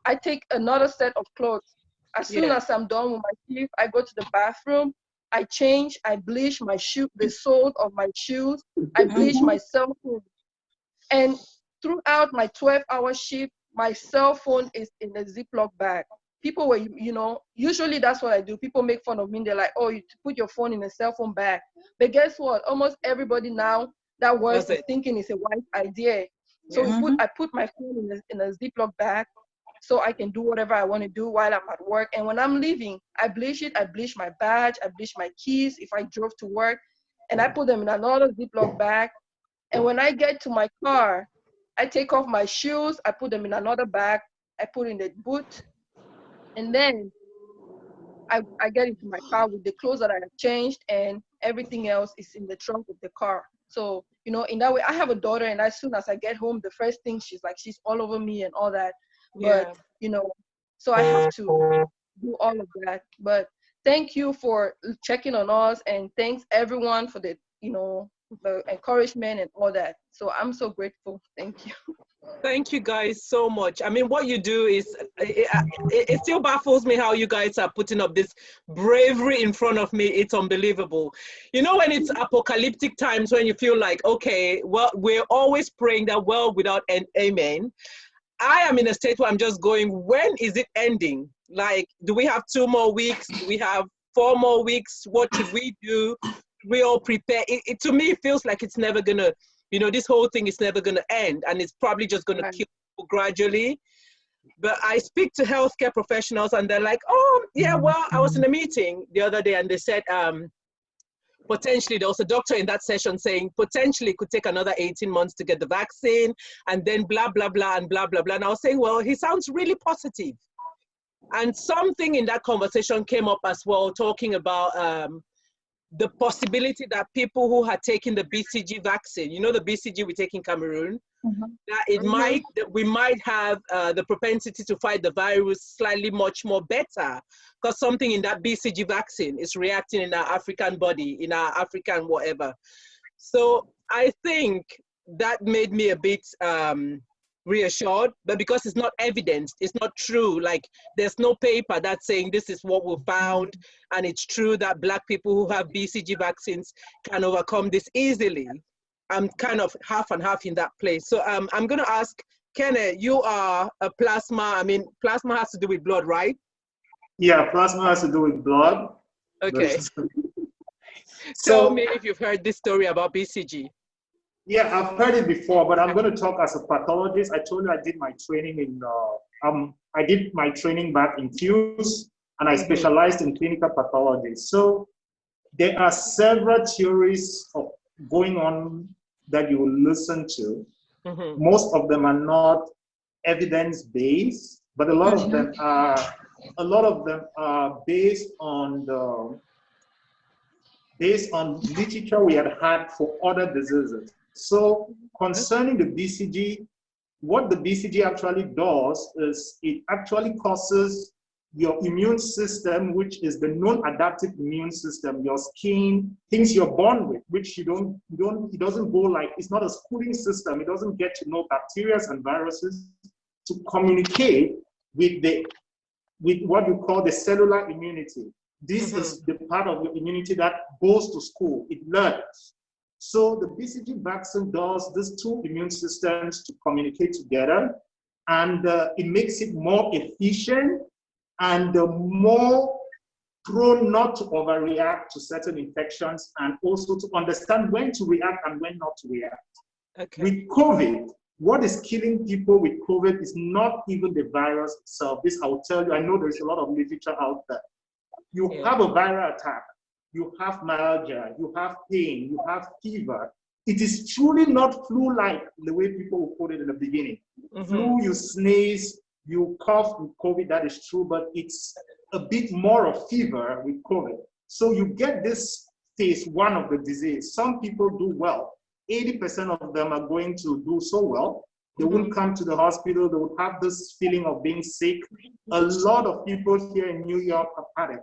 I take another set of clothes. As soon as I'm done with my shift, I go to the bathroom, I change, I bleach my shoe, the soles of my shoes, I bleach my cell phone. And throughout my 12-hour shift, my cell phone is in a Ziploc bag. People were, usually that's what I do. People make fun of me. They're like, oh, you put your phone in a cell phone bag. But guess what? Almost everybody now that works is thinking it's a wise idea. So I put my phone in a Ziploc bag so I can do whatever I want to do while I'm at work. And when I'm leaving, I bleach it. I bleach my badge. I bleach my keys if I drove to work. And I put them in another Ziploc bag. And when I get to my car, I take off my shoes. I put them in another bag. I put in the boot. And then I get into my car with the clothes that I have changed, and everything else is in the trunk of the car. So, in that way, I have a daughter, and as soon as I get home, the first thing she's all over me and all that. But, so I have to do all of that. But thank you for checking on us, and thanks everyone for the encouragement and all that. So I'm so grateful. Thank you. Thank you guys so much. I mean, what you do is, it still baffles me how you guys are putting up this bravery in front of me. It's unbelievable. When it's apocalyptic times, when you feel like, okay, well, we're always praying that world without an amen. I am in a state where I'm just going, when is it ending? Like, do we have 2 more weeks? Do we have 4 more weeks? What should we do? We all prepare. To me, it feels like it's never gonna, this whole thing is never gonna end, and it's probably just gonna kill people gradually. But I speak to healthcare professionals, and they're like, oh, yeah, well, I was in a meeting the other day, and they said, potentially, there was a doctor in that session saying potentially it could take another 18 months to get the vaccine, and then blah, blah, blah, and blah, blah, blah. And I was saying, well, he sounds really positive. And something in that conversation came up as well, talking about the possibility that people who had taken the BCG vaccine, the BCG we take in Cameroon, that we might have the propensity to fight the virus slightly much more better, because something in that BCG vaccine is reacting in our African body, in our African whatever. So I think that made me a bit reassured, but because it's not evidence, it's not true. Like, there's no paper that's saying this is what we found, and it's true that Black people who have BCG vaccines can overcome this easily. I'm kind of half and half in that place. So I'm going to ask Kenneth, you are a plasma. I mean, plasma has to do with blood, right? Yeah, plasma has to do with blood. Okay. Tell me if you've heard this story about BCG. Yeah, I've heard it before, but I'm going to talk as a pathologist. I told you I did my training back in Fuse, and I specialized in clinical pathology. So there are several theories going on that you will listen to. Most of them are not evidence-based, but a lot of them are based on literature we had for other diseases. So concerning the BCG, what the BCG actually does is it actually causes your immune system, which is the non-adaptive immune system, your skin, things you're born with, which it doesn't go like, it's not a schooling system. It doesn't get to know bacteria and viruses to communicate with what we call the cellular immunity. This is the part of your immunity that goes to school, it learns. So the BCG vaccine does these 2 immune systems to communicate together, and it makes it more efficient and more prone not to overreact to certain infections, and also to understand when to react and when not to react. Okay. With COVID, what is killing people with COVID is not even the virus itself. This I will tell you, I know there's a lot of literature out there. You have a viral attack, you have myalgia, you have pain, you have fever. It is truly not flu-like the way people put it in the beginning. Flu, you sneeze, you cough with COVID, that is true, but it's a bit more of fever with COVID. So you get this phase 1 of the disease. Some people do well. 80% of them are going to do so well. They won't come to the hospital. They would have this feeling of being sick. A lot of people here in New York have had it.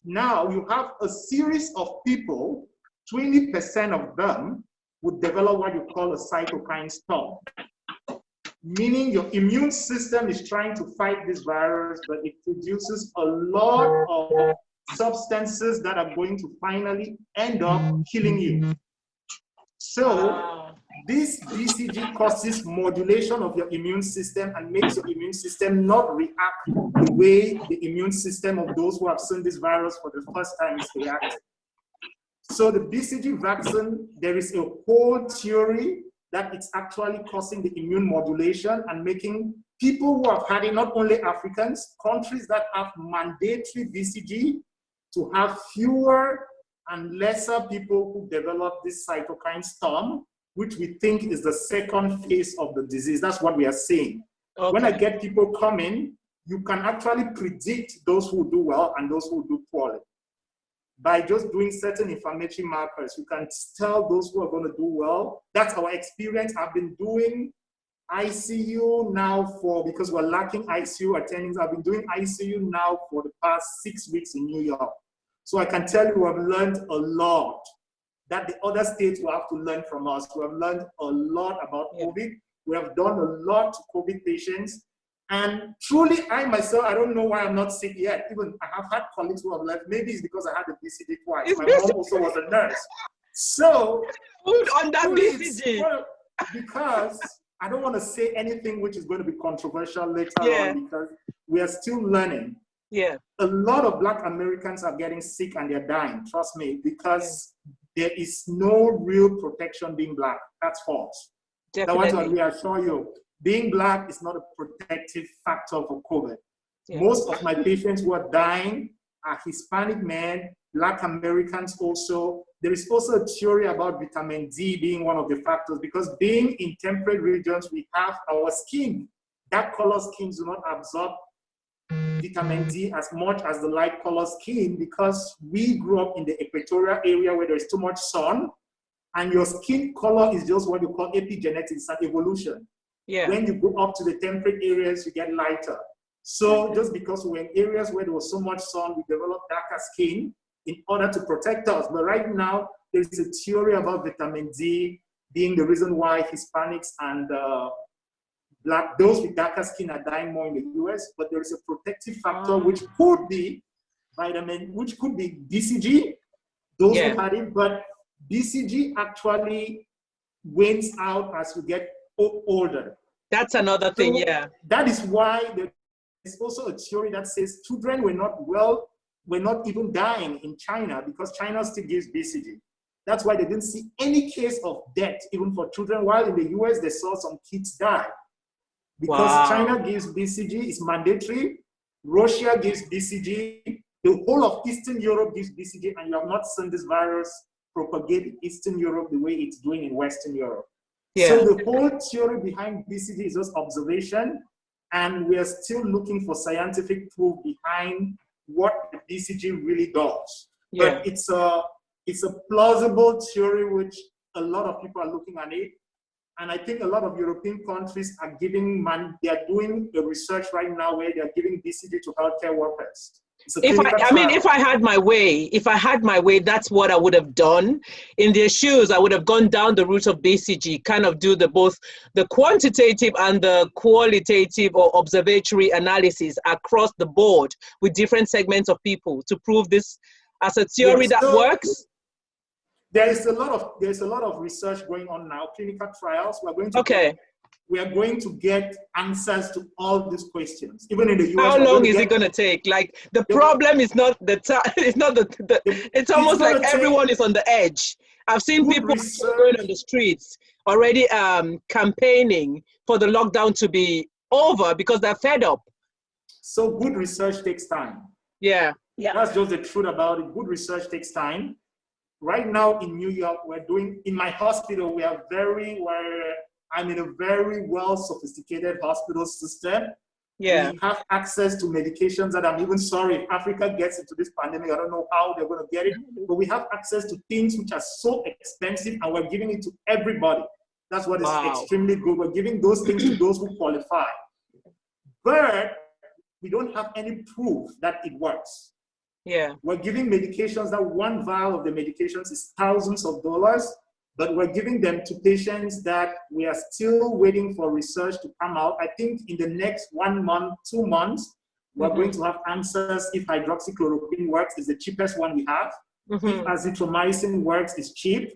Now you have a series of people, 20% of them would develop what you call a cytokine storm, meaning your immune system is trying to fight this virus, but it produces a lot of substances that are going to finally end up killing you. So this BCG causes modulation of your immune system and makes your immune system not react the way the immune system of those who have seen this virus for the first time is reacting. So the BCG vaccine, there is a whole theory that it's actually causing the immune modulation and making people who have had it, not only Africans, countries that have mandatory BCG to have fewer and lesser people who develop this cytokine storm, which we think is the second phase of the disease. That's what we are saying. Okay. When I get people coming, you can actually predict those who do well and those who do poorly. By just doing certain inflammatory markers, you can tell those who are going to do well. That's our experience. I've been doing ICU now because we're lacking ICU attendings. I've been doing ICU now for the past 6 weeks in New York. So I can tell you I've learned a lot that the other states will have to learn from us. We have learned a lot about COVID. We have done a lot to COVID patients. And truly, I myself, I don't know why I'm not sick yet. Even I have had colleagues who have left. Maybe it's because I had the BCG twice. My mom also was a nurse. So, on that BCG. Because I don't want to say anything which is going to be controversial later on, because we are still learning. Yeah. A lot of Black Americans are getting sick and they're dying, trust me, because there is no real protection being Black. That's false. Definitely. That's what we assure you. Being Black is not a protective factor for COVID. Yeah. Most of my patients who are dying are Hispanic men, Black Americans also. There is also a theory about vitamin D being one of the factors, because being in temperate regions, we have our skin. Dark color skins do not absorb vitamin D as much as the light color skin, because we grew up in the equatorial area where there's too much sun, and your skin color is just what you call epigenetics and evolution. Yeah. When you go up to the temperate areas, you get lighter. So just because we're in areas where there was so much sun, we developed darker skin in order to protect us. But right now, there's a theory about vitamin D being the reason why Hispanics and Black, those with darker skin are dying more in the US, but there is a protective factor which could be which could be BCG, those who had it, but BCG actually wanes out as we get older. That's another thing, That is why there's also a theory that says children were not even dying in China, because China still gives BCG. That's why they didn't see any case of death, even for children, while in the US, they saw some kids die. Because China gives BCG, it's mandatory. Russia gives BCG. The whole of Eastern Europe gives BCG, and you have not seen this virus propagate in Eastern Europe the way it's doing in Western Europe. Yeah. So the whole theory behind BCG is just observation, and we are still looking for scientific proof behind what the BCG really does. Yeah. But it's a plausible theory which a lot of people are looking at it. And I think a lot of European countries are they are doing the research right now where they are giving BCG to healthcare workers. If I had my way, that's what I would have done. In their shoes, I would have gone down the route of BCG, kind of do both the quantitative and the qualitative or observatory analysis across the board with different segments of people to prove this as a theory that works. There's a lot of research going on now, clinical trials. We are going to get answers to all these questions, even in the US. How long is it going to take? Like the problem is not the time. It's almost like everyone is on the edge. I've seen people going on the streets already campaigning for the lockdown to be over because they're fed up. So good research takes time. Yeah. That's just the truth about it. Good research takes time. Right now in New York, in my hospital, I'm in a very well sophisticated hospital system. Yeah. We have access to medications that I'm even sorry if Africa gets into this pandemic, I don't know how they're going to get it, but we have access to things which are so expensive and we're giving it to everybody. That's what is extremely good. We're giving those things to those who qualify. But we don't have any proof that it works. Yeah. We're giving medications that one vial of the medications is thousands of dollars, but we're giving them to patients that we are still waiting for research to come out. I think in the next 1 month, 2 months, we're going to have answers if hydroxychloroquine works, is the cheapest one we have. If azithromycin works, it's cheap.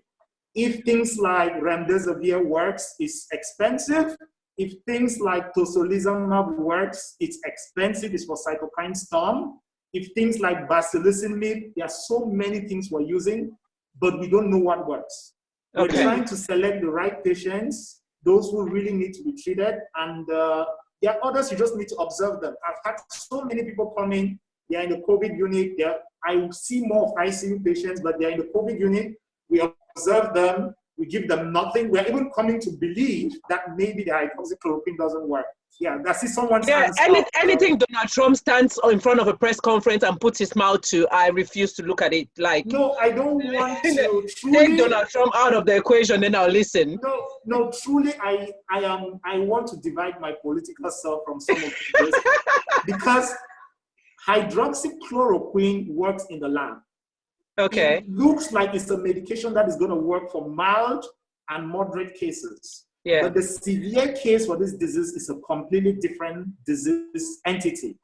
If things like remdesivir works, it's expensive. If things like tocilizumab works, it's expensive. It's for cytokine storm. If things like basilicin, there are so many things we're using, but we don't know what works. We're trying to select the right patients, those who really need to be treated, and there are others you just need to observe them. I've had so many people come in, they're in the COVID unit. I see more of ICU patients, but they're in the COVID unit. We observe them, we give them nothing. We're even coming to believe that maybe the hydroxychloroquine doesn't work. Yeah, that's it. Someone's anything Donald Trump stands in front of a press conference and puts his mouth to, I refuse to look at it. Like, no, I don't want to take Donald Trump out of the equation, then I'll listen. No, truly, I want to divide my political self from some of this because hydroxychloroquine works in the lab. Okay. It looks like it's a medication that is going to work for mild and moderate cases. Yeah. But the severe case for this disease is a completely different disease entity.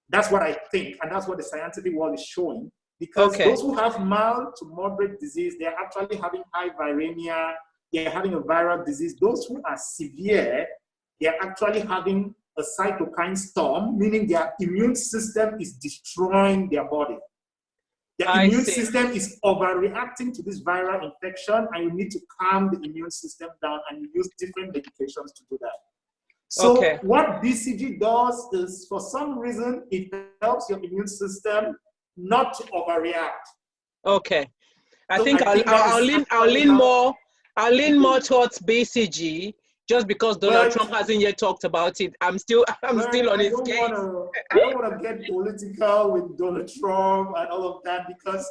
That's what I think, and that's what the scientific world is showing. Because those who have mild to moderate disease, they're actually having high viremia, they're having a viral disease. Those who are severe, they're actually having a cytokine storm, meaning their immune system is destroying their body. The immune system is overreacting to this viral infection, and you need to calm the immune system down, and you use different medications to do that. So what BCG does is, for some reason, it helps your immune system not to overreact. Okay. I think I'll lean more towards BCG, just because Donald Trump hasn't yet talked about it. I'm still on his case. I don't want to get political with Donald Trump and all of that, because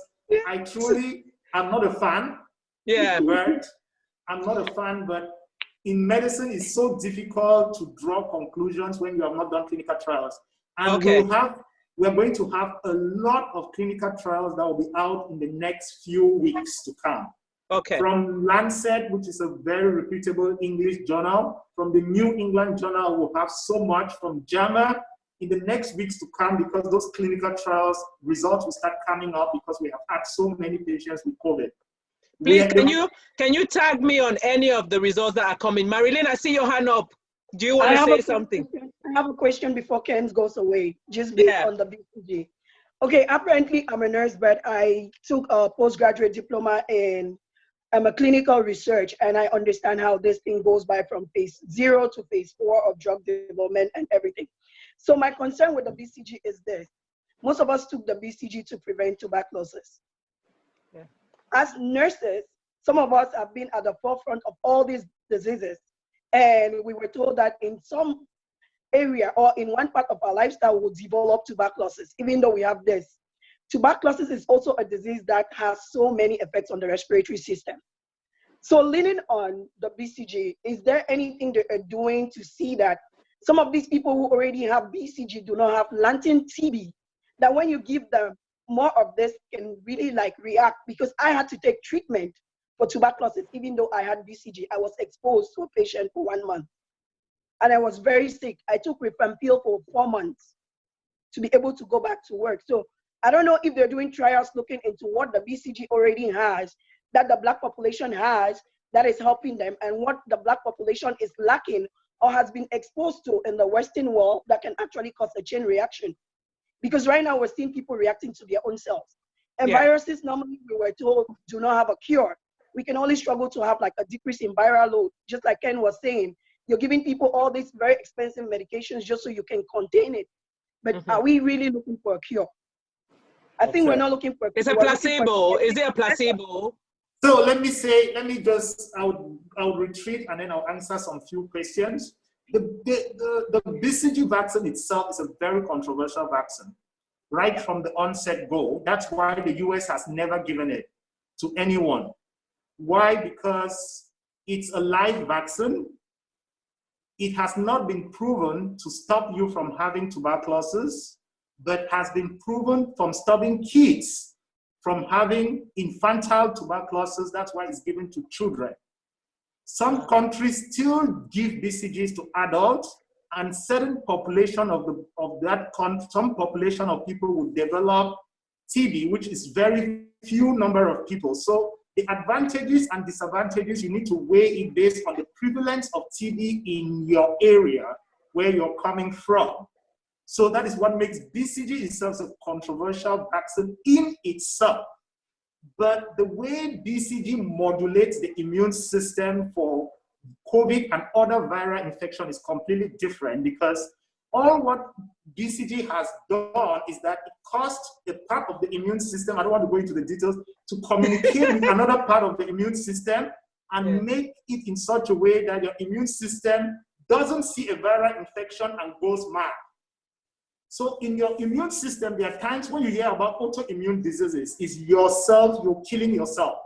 I truly am not a fan. Yeah. Right? I'm not a fan, but in medicine, it's so difficult to draw conclusions when you have not done clinical trials. And we're going to have a lot of clinical trials that will be out in the next few weeks to come. Okay. From Lancet, which is a very reputable English journal, from the New England Journal, we'll have so much, from JAMA in the next weeks to come, because those clinical trials results will start coming up, because we have had so many patients with COVID. Please, can you tag me on any of the results that are coming? Marilyn, I see your hand up. Do you want to say something? I have a question before Ken goes away, just based on the BCG. Okay, apparently I'm a nurse, but I took a postgraduate diploma in clinical research, and I understand how this thing goes by from phase 0 to phase 4 of drug development and everything. So my concern with the BCG is this. Most of us took the BCG to prevent tuberculosis. Yeah. As nurses, some of us have been at the forefront of all these diseases, and we were told that in some area or in one part of our lifestyle we'll develop tuberculosis, even though we have this. Tuberculosis is also a disease that has so many effects on the respiratory system. So leaning on the BCG, is there anything they are doing to see that some of these people who already have BCG do not have latent TB, that when you give them more of this can really react? Because I had to take treatment for tuberculosis, even though I had BCG. I was exposed to a patient for 1 month, and I was very sick. I took rifampicin for 4 months to be able to go back to work. So I don't know if they're doing trials looking into what the BCG already has, that the Black population has, that is helping them, and what the Black population is lacking or has been exposed to in the Western world that can actually cause a chain reaction. Because right now we're seeing people reacting to their own cells. And viruses, normally we were told, do not have a cure. We can only struggle to have a decrease in viral load. Just like Ken was saying, you're giving people all these very expensive medications just so you can contain it. But are we really looking for a cure? I think we're not looking for a cure. It's a placebo. Is it a placebo? So I'll retreat, and then I'll answer some few questions. The BCG vaccine itself is a very controversial vaccine, right from the onset go. That's why the US has never given it to anyone. Why? Because it's a live vaccine. It has not been proven to stop you from having tuberculosis, but has been proven from stopping kids from having infantile tuberculosis. That's why it's given to children. Some countries still give BCGs to adults, and certain population some population of people will develop TB, which is very few number of people. So the advantages and disadvantages, you need to weigh it based on the prevalence of TB in your area where you're coming from. So that is what makes BCG itself a controversial vaccine in itself. But the way BCG modulates the immune system for COVID and other viral infection is completely different, because all what BCG has done is that it caused a part of the immune system, I don't want to go into the details, to communicate with another part of the immune system and make it in such a way that your immune system doesn't see a viral infection and goes mad. So in your immune system, there are times when you hear about autoimmune diseases, it's yourself, you're killing yourself.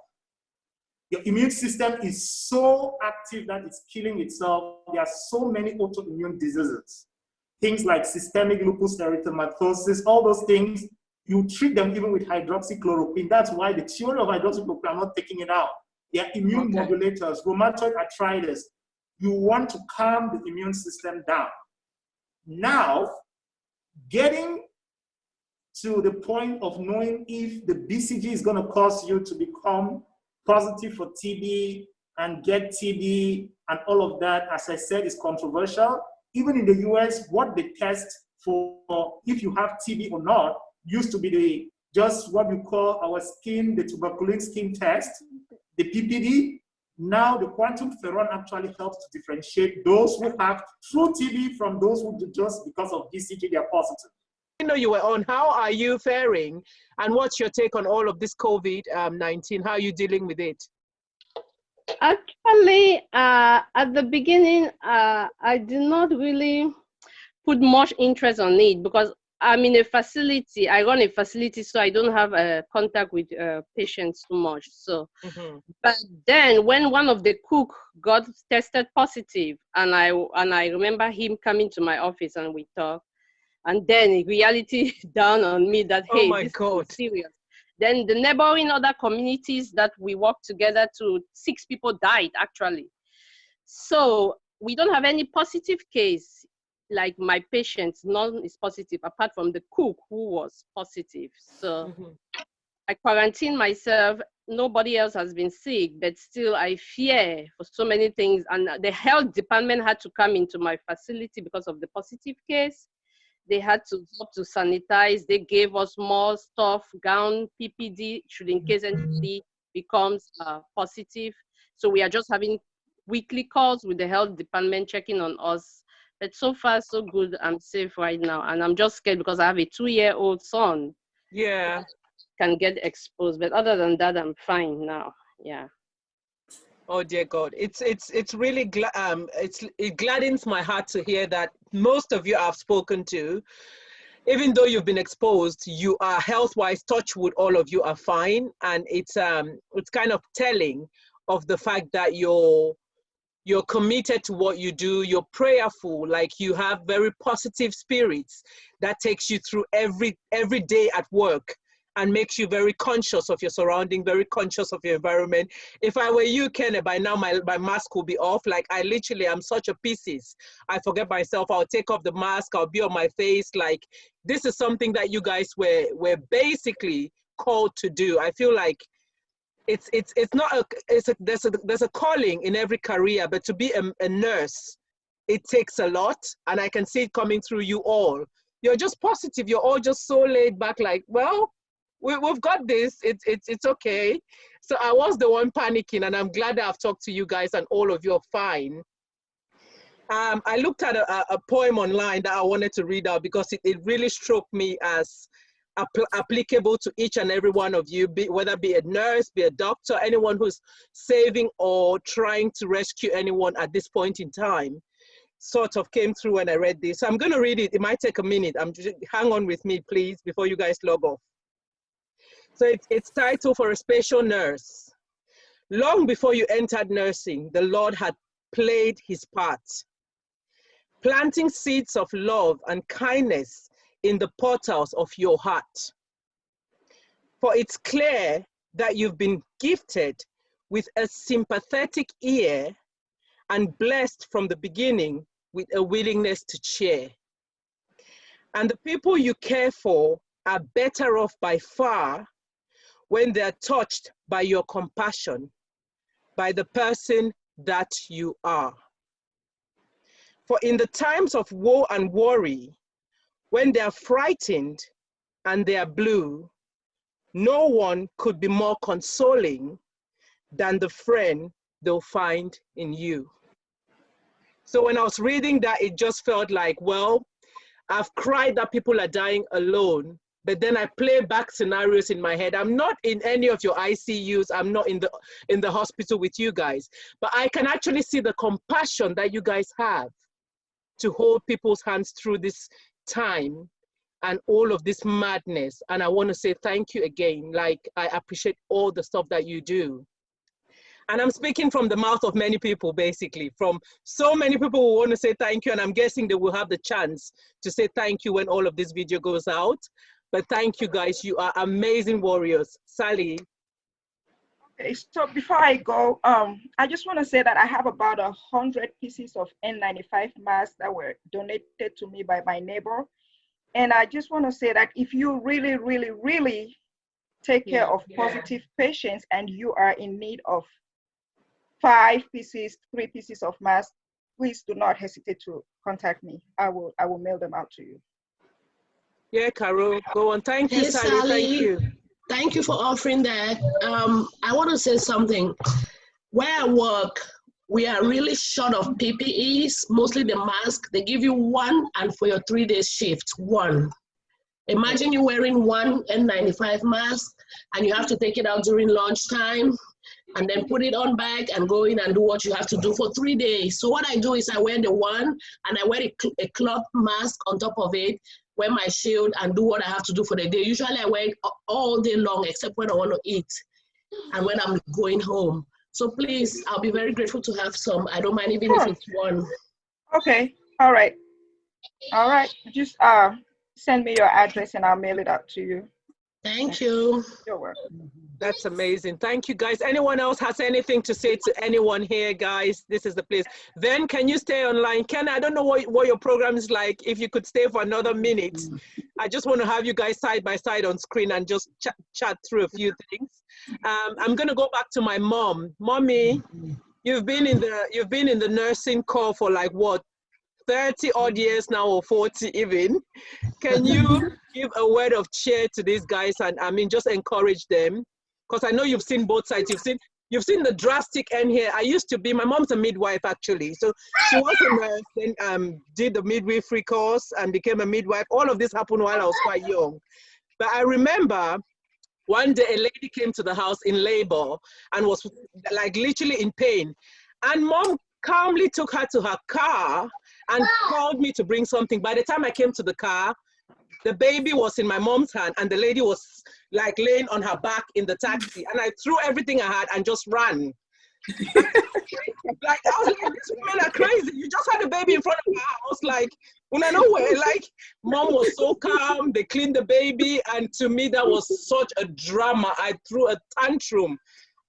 Your immune system is so active that it's killing itself. There are so many autoimmune diseases. Things like systemic lupus erythematosus, all those things, you treat them even with hydroxychloroquine. That's why the theory of hydroxychloroquine, I'm not taking it out. They are immune modulators, rheumatoid arthritis. You want to calm the immune system down. Now, getting to the point of knowing if the BCG is going to cause you to become positive for TB and get TB and all of that, as I said, is controversial. Even in the US, what they test for if you have TB or not used to be just what we call the tuberculin skin test, the PPD. Now the quantum ferron actually helps to differentiate those who have true TB from those who just because of BCG they are positive. I know you were on. How are you faring? And what's your take on all of this COVID-19? How are you dealing with it? Actually, at the beginning, I did not really put much interest on it because I'm in a facility. I run a facility, so I don't have contact with patients too much. So, but then when one of the cook got tested positive, and I remember him coming to my office and we talked, and then reality dawned on me that hey, this is serious. Then the neighboring other communities that we work together to, 6 people died actually. So we don't have any positive case. Like my patients, none is positive apart from the cook who was positive. So I quarantine myself. Nobody else has been sick, but still I fear for so many things. And the health department had to come into my facility because of the positive case. They had to help to sanitize. They gave us more stuff, gown, PPD, should in case anybody becomes positive. So we are just having weekly calls with the health department checking on us. But so far, so good. I'm safe right now. And I'm just scared because I have a 2-year-old son. Yeah. Can get exposed. But other than that, I'm fine now. Yeah. Oh dear God, it's really it gladdens my heart to hear that most of you I've spoken to, even though you've been exposed, you are health-wise, touch wood, all of you are fine, and it's kind of telling of the fact that you're committed to what you do, you're prayerful, like you have very positive spirits that takes you through every day at work. And makes you very conscious of your surrounding, very conscious of your environment. If I were you, Kenny, by now my mask will be off. Like I literally am such a pieces. I forget myself. I'll take off the mask. I'll be on my face. Like this is something that you guys were basically called to do. I feel like it's not there's a calling in every career, but to be a nurse, it takes a lot, and I can see it coming through you all. You're just positive. You're all just so laid back. Like well. We've got this, it's okay. So I was the one panicking, and I'm glad that I've talked to you guys and all of you are fine. I looked at a poem online that I wanted to read out because it really struck me as applicable to each and every one of you, whether be a nurse, be a doctor, anyone who's saving or trying to rescue anyone at this point in time. Sort of came through when I read this. So I'm gonna read it, it might take a minute. Hang on with me, please, before you guys log off. So it's titled For a Special Nurse. Long before you entered nursing, the Lord had played his part, planting seeds of love and kindness in the portals of your heart. For it's clear that you've been gifted with a sympathetic ear and blessed from the beginning with a willingness to share. And the people you care for are better off by far when they're touched by your compassion, by the person that you are. For in the times of woe and worry, when they're frightened and they are blue, no one could be more consoling than the friend they'll find in you. So when I was reading that, it just felt like, well, I've cried that people are dying alone, but then I play back scenarios in my head. I'm not in any of your ICUs. I'm not in the hospital with you guys, but I can actually see the compassion that you guys have to hold people's hands through this time and all of this madness. And I want to say thank you again. Like, I appreciate all the stuff that you do. And I'm speaking from the mouth of many people, basically, from so many people who want to say thank you. And I'm guessing they will have the chance to say thank you when all of this video goes out. But thank you guys, you are amazing warriors. Sally. Okay, so before I go, I just want to say that I have about 100 pieces of N95 masks that were donated to me by my neighbor. And I just want to say that if you really, really, really take care of positive patients and you are in need of 5 pieces, 3 pieces of masks, please do not hesitate to contact me. I will mail them out to you. Yeah, Carol, go on. Thank you, Hey, Sally. Thank you. Thank you for offering that. I want to say something. Where I work, we are really short of PPEs, mostly the mask. They give you one, and for your 3-day shift, one. Imagine you wearing one N95 mask, and you have to take it out during lunchtime, and then put it on back and go in and do what you have to do for 3 days. So what I do is I wear the one, and I wear a cloth mask on top of it, wear my shield, and do what I have to do for the day. Usually I wear it all day long, except when I want to eat and when I'm going home. So please, I'll be very grateful to have some. I don't mind even if it's one. Okay, all right. All right, just send me your address and I'll mail it out to you. Thank you. You're welcome. That's amazing. Thank you, guys. Anyone else has anything to say to anyone here, guys? This is the place. Then can you stay online? Ken, I don't know what your program is like. If you could stay for another minute, I just want to have you guys side by side on screen and just chat through a few things. I'm going to go back to my mom. Mommy, you've been in the nursing corps for like what, 30 odd years now, or 40 even. Can you give a word of cheer to these guys and I mean just encourage them? Because I know you've seen both sides. You've seen the drastic end here. I used to be, my mom's a midwife actually. So she was a nurse, then did the midwifery course and became a midwife. All of this happened while I was quite young. But I remember one day a lady came to the house in labor and was like literally in pain. And mom calmly took her to her car and called me to bring something. By the time I came to the car, the baby was in my mom's hand and the lady was like laying on her back in the taxi. And I threw everything I had and just ran. Like, I was like, these women are crazy. You just had a baby in front of her. I was like, when I know where, like, mom was so calm. They cleaned the baby. And to me, that was such a drama. I threw a tantrum.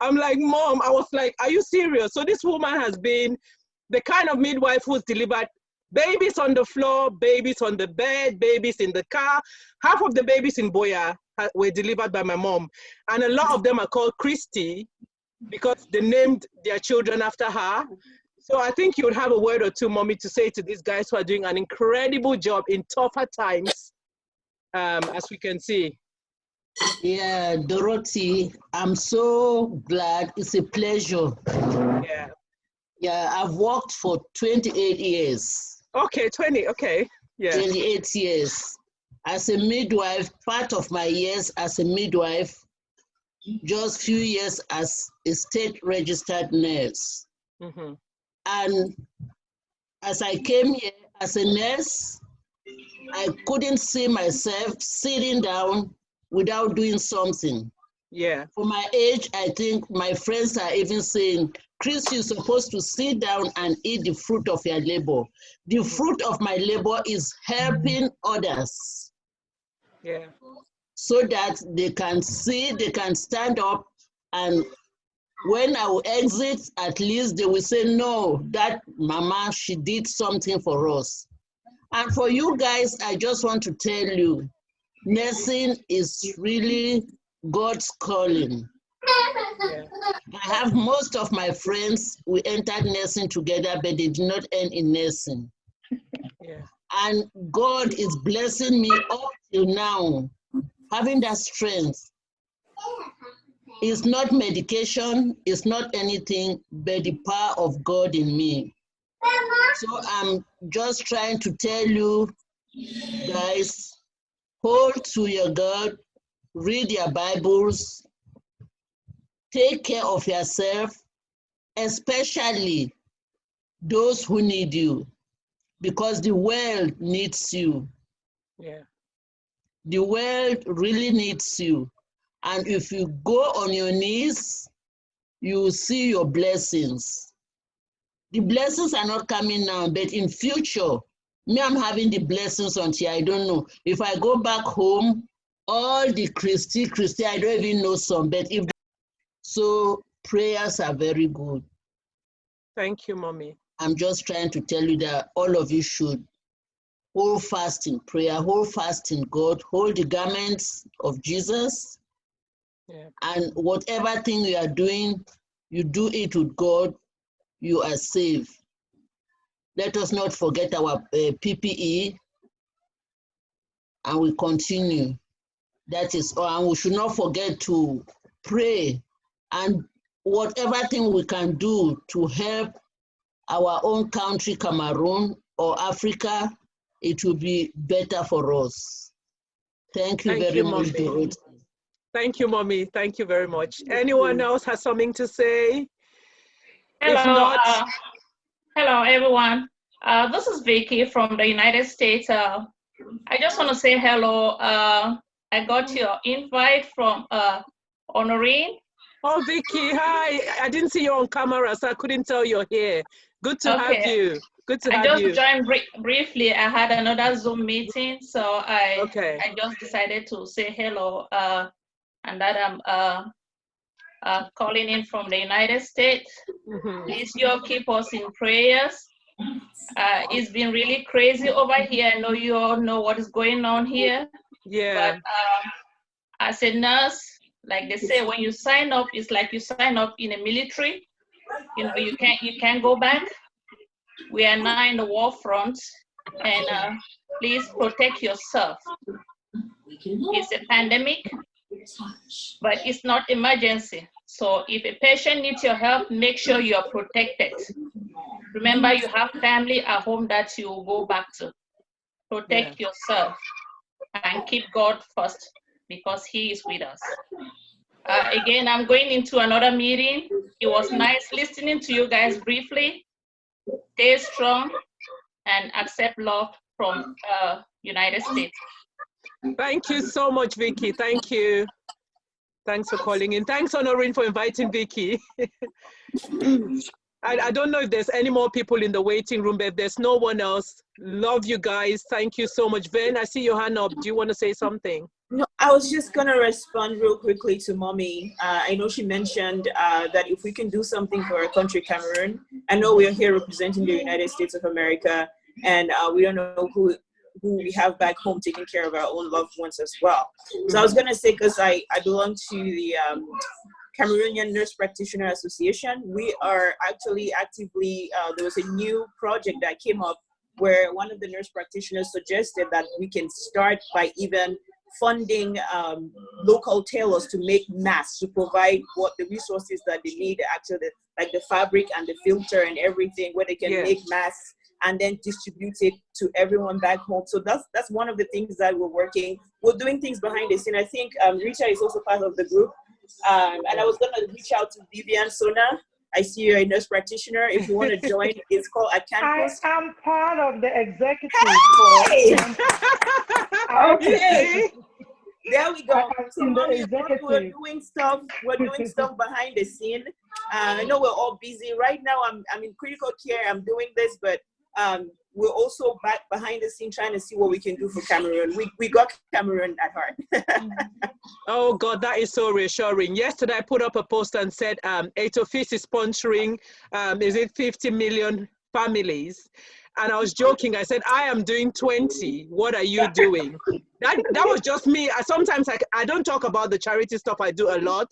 I'm like, Mom, I was like, are you serious? So this woman has been the kind of midwife who's delivered babies on the floor, babies on the bed, babies in the car. Half of the babies in Boya were delivered by my mom. And a lot of them are called Christy because they named their children after her. So I think you would have a word or two, Mommy, to say to these guys who are doing an incredible job in tougher times, as we can see. Yeah, Dorothy, I'm so glad. It's a pleasure. Yeah. Yeah, I've worked for 28 years. Okay, 20, okay. Yeah. 28 years. As a midwife, part of my years as a midwife, just few years as a state registered nurse. Mm-hmm. And as I came here as a nurse, I couldn't see myself sitting down without doing something. Yeah. For my age, I think my friends are even saying, Chris, you're supposed to sit down and eat the fruit of your labor. The fruit of my labor is helping others. Yeah. So that they can see, they can stand up, and when I will exit, at least they will say, no, that mama, she did something for us. And for you guys, I just want to tell you, nursing is really God's calling. Yeah. I have most of my friends, we entered nursing together, but they did not end in nursing. Yeah. And God is blessing me up till now, having that strength. It's not medication, it's not anything, but the power of God in me. So I'm just trying to tell you guys, hold to your God, read your Bibles, take care of yourself, especially those who need you, because the world needs you. Yeah. The world really needs you. And if you go on your knees, you will see your blessings. The blessings are not coming now, but in future, me, I'm having the blessings until I don't know. If I go back home, all the Christy, I don't even know some, but if so, prayers are very good. Thank you, Mommy. I'm just trying to tell you that all of you should hold fast in prayer, hold fast in God, hold the garments of Jesus. Yeah. And whatever thing you are doing, you do it with God, you are safe. Let us not forget our PPE, and we continue. That is all. And we should not forget to pray, and whatever thing we can do to help our own country, Cameroon or Africa, it will be better for us. Thank you very much, Dorothy. Thank you, Mommy. Thank you very much. Anyone else has something to say? Hello, If not, hello everyone. This is Vicky from the United States. I just want to say hello. I got your invite from Honorine. Oh, Vicky, hi. I didn't see you on camera, so I couldn't tell you're here. Good to have you. Good to have you. I just joined briefly. I had another Zoom meeting, so I just decided to say hello, and that I'm calling in from the United States. Please, you all keep us in prayers. It's been really crazy over here. I know you all know what is going on here. Yeah. But as a nurse, like they say, when you sign up, it's like you sign up in a military. You know, you can't go back. We are now in the war front, and please protect yourself. It's a pandemic, but it's not emergency. So if a patient needs your help, make sure you are protected. Remember, you have family at home that you will go back to. Protect yourself and keep God first, because He is with us. Again, I'm going into another meeting. It was nice listening to you guys briefly. Stay strong and accept love from United States. Thank you so much, Vicky. Thank you. Thanks for calling in. Thanks, Honorine, for inviting Vicky. I don't know if there's any more people in the waiting room, but if there's no one else, love you guys. Thank you so much. Ben, I see your hand up. Do you want to say something? No, I was just going to respond real quickly to Mommy. I know she mentioned that if we can do something for our country, Cameroon, I know we are here representing the United States of America, and we don't know who we have back home taking care of our own loved ones as well. So I was going to say, because I belong to the Cameroonian Nurse Practitioner Association, we are actually actively, there was a new project that came up where one of the nurse practitioners suggested that we can start by even funding local tailors to make masks, to provide what the resources that they need, actually, like the fabric and the filter and everything, where they can make masks and then distribute it to everyone back home. So that's one of the things that we're doing things behind the scene. I think Rita is also part of the group. And I was gonna reach out to Vivian Sona. I see you're a nurse practitioner. If you want to join, it's called a campus. I am part of the executive. Hey! Okay. There we go. So Mommy, we're doing stuff behind the scene. I know we're all busy right now. I'm in critical care. I'm doing this, but we're also back behind the scene trying to see what we can do for Cameroon. We got Cameroon at heart. Oh God, that is so reassuring. Yesterday I put up a post and said Ep3 is sponsoring, is it 50 million families? And I was joking. I said, I am doing 20. What are you doing? That was just me. Sometimes I don't talk about the charity stuff I do a lot,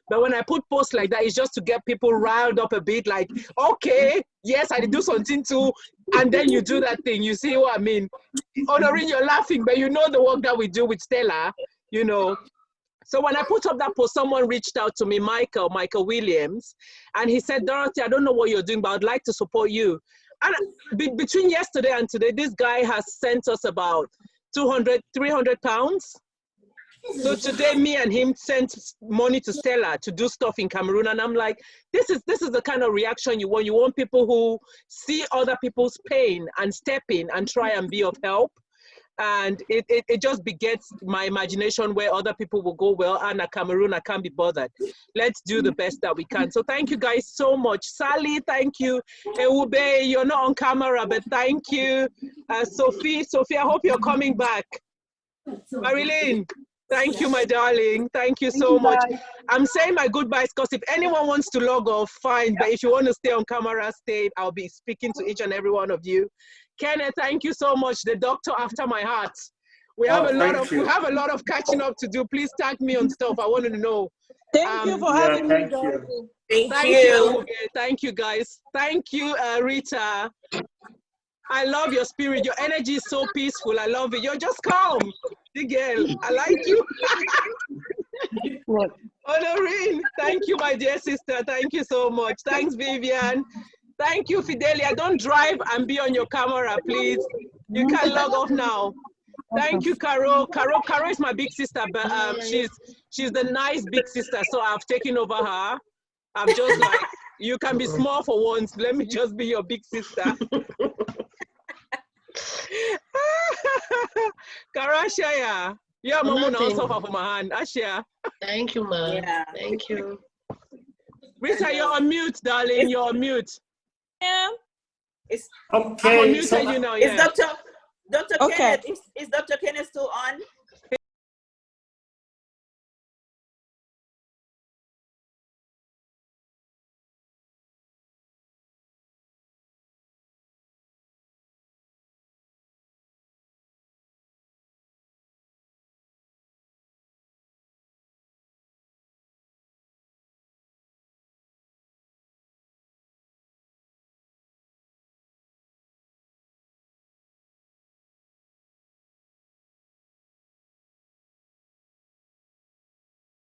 but when I put posts like that, it's just to get people riled up a bit. Like, okay, yes, I did do something too, and then you do that thing. You see what I mean? Honoring, you're laughing, but you know the work that we do with Stella, you know. So when I put up that post, someone reached out to me, Michael Williams, and he said, Dorothy, I don't know what you're doing, but I'd like to support you. And between yesterday and today, this guy has sent us about 200, 300 pounds. So today, me and him sent money to Stella to do stuff in Cameroon. And I'm like, this is the kind of reaction you want. You want people who see other people's pain and step in and try and be of help. And it just begets my imagination where other people will go, well, Anna, Cameroon, I can't be bothered. Let's do the best that we can. So thank you guys so much. Sally, thank you. Ewube, you're not on camera, but thank you. Sophie, I hope you're coming back. Marilyn, thank you, my darling. Thank you so much. I'm saying my goodbyes because if anyone wants to log off, fine. But if you want to stay on camera, stay. I'll be speaking to each and every one of you. Kenneth, thank you so much. The doctor after my heart. We have a lot of catching up to do. Please tag me on stuff. I wanted to know. Thank you for having me. Thank you. Thank you, guys. Thank you, Rita. I love your spirit. Your energy is so peaceful. I love it. You're just calm. The girl. I like you. Honorine, thank you, my dear sister. Thank you so much. Thanks, Vivian. Thank you, Fidelia. Don't drive and be on your camera, please. You can log off now. Thank you, Caro. Caro is my big sister, but she's the nice big sister, so I've taken over her. I'm just like, you can be small for once. Let me just be your big sister. Karashaya. Yeah, Mama now suffer from my hand. Ashia. Thank you, man. Yeah. Thank you. Rita, you're on mute, darling. You're on mute. Yeah. Okay. I'm you now, yeah. Is Dr. Okay. Kenneth, is Dr. Kenneth still on?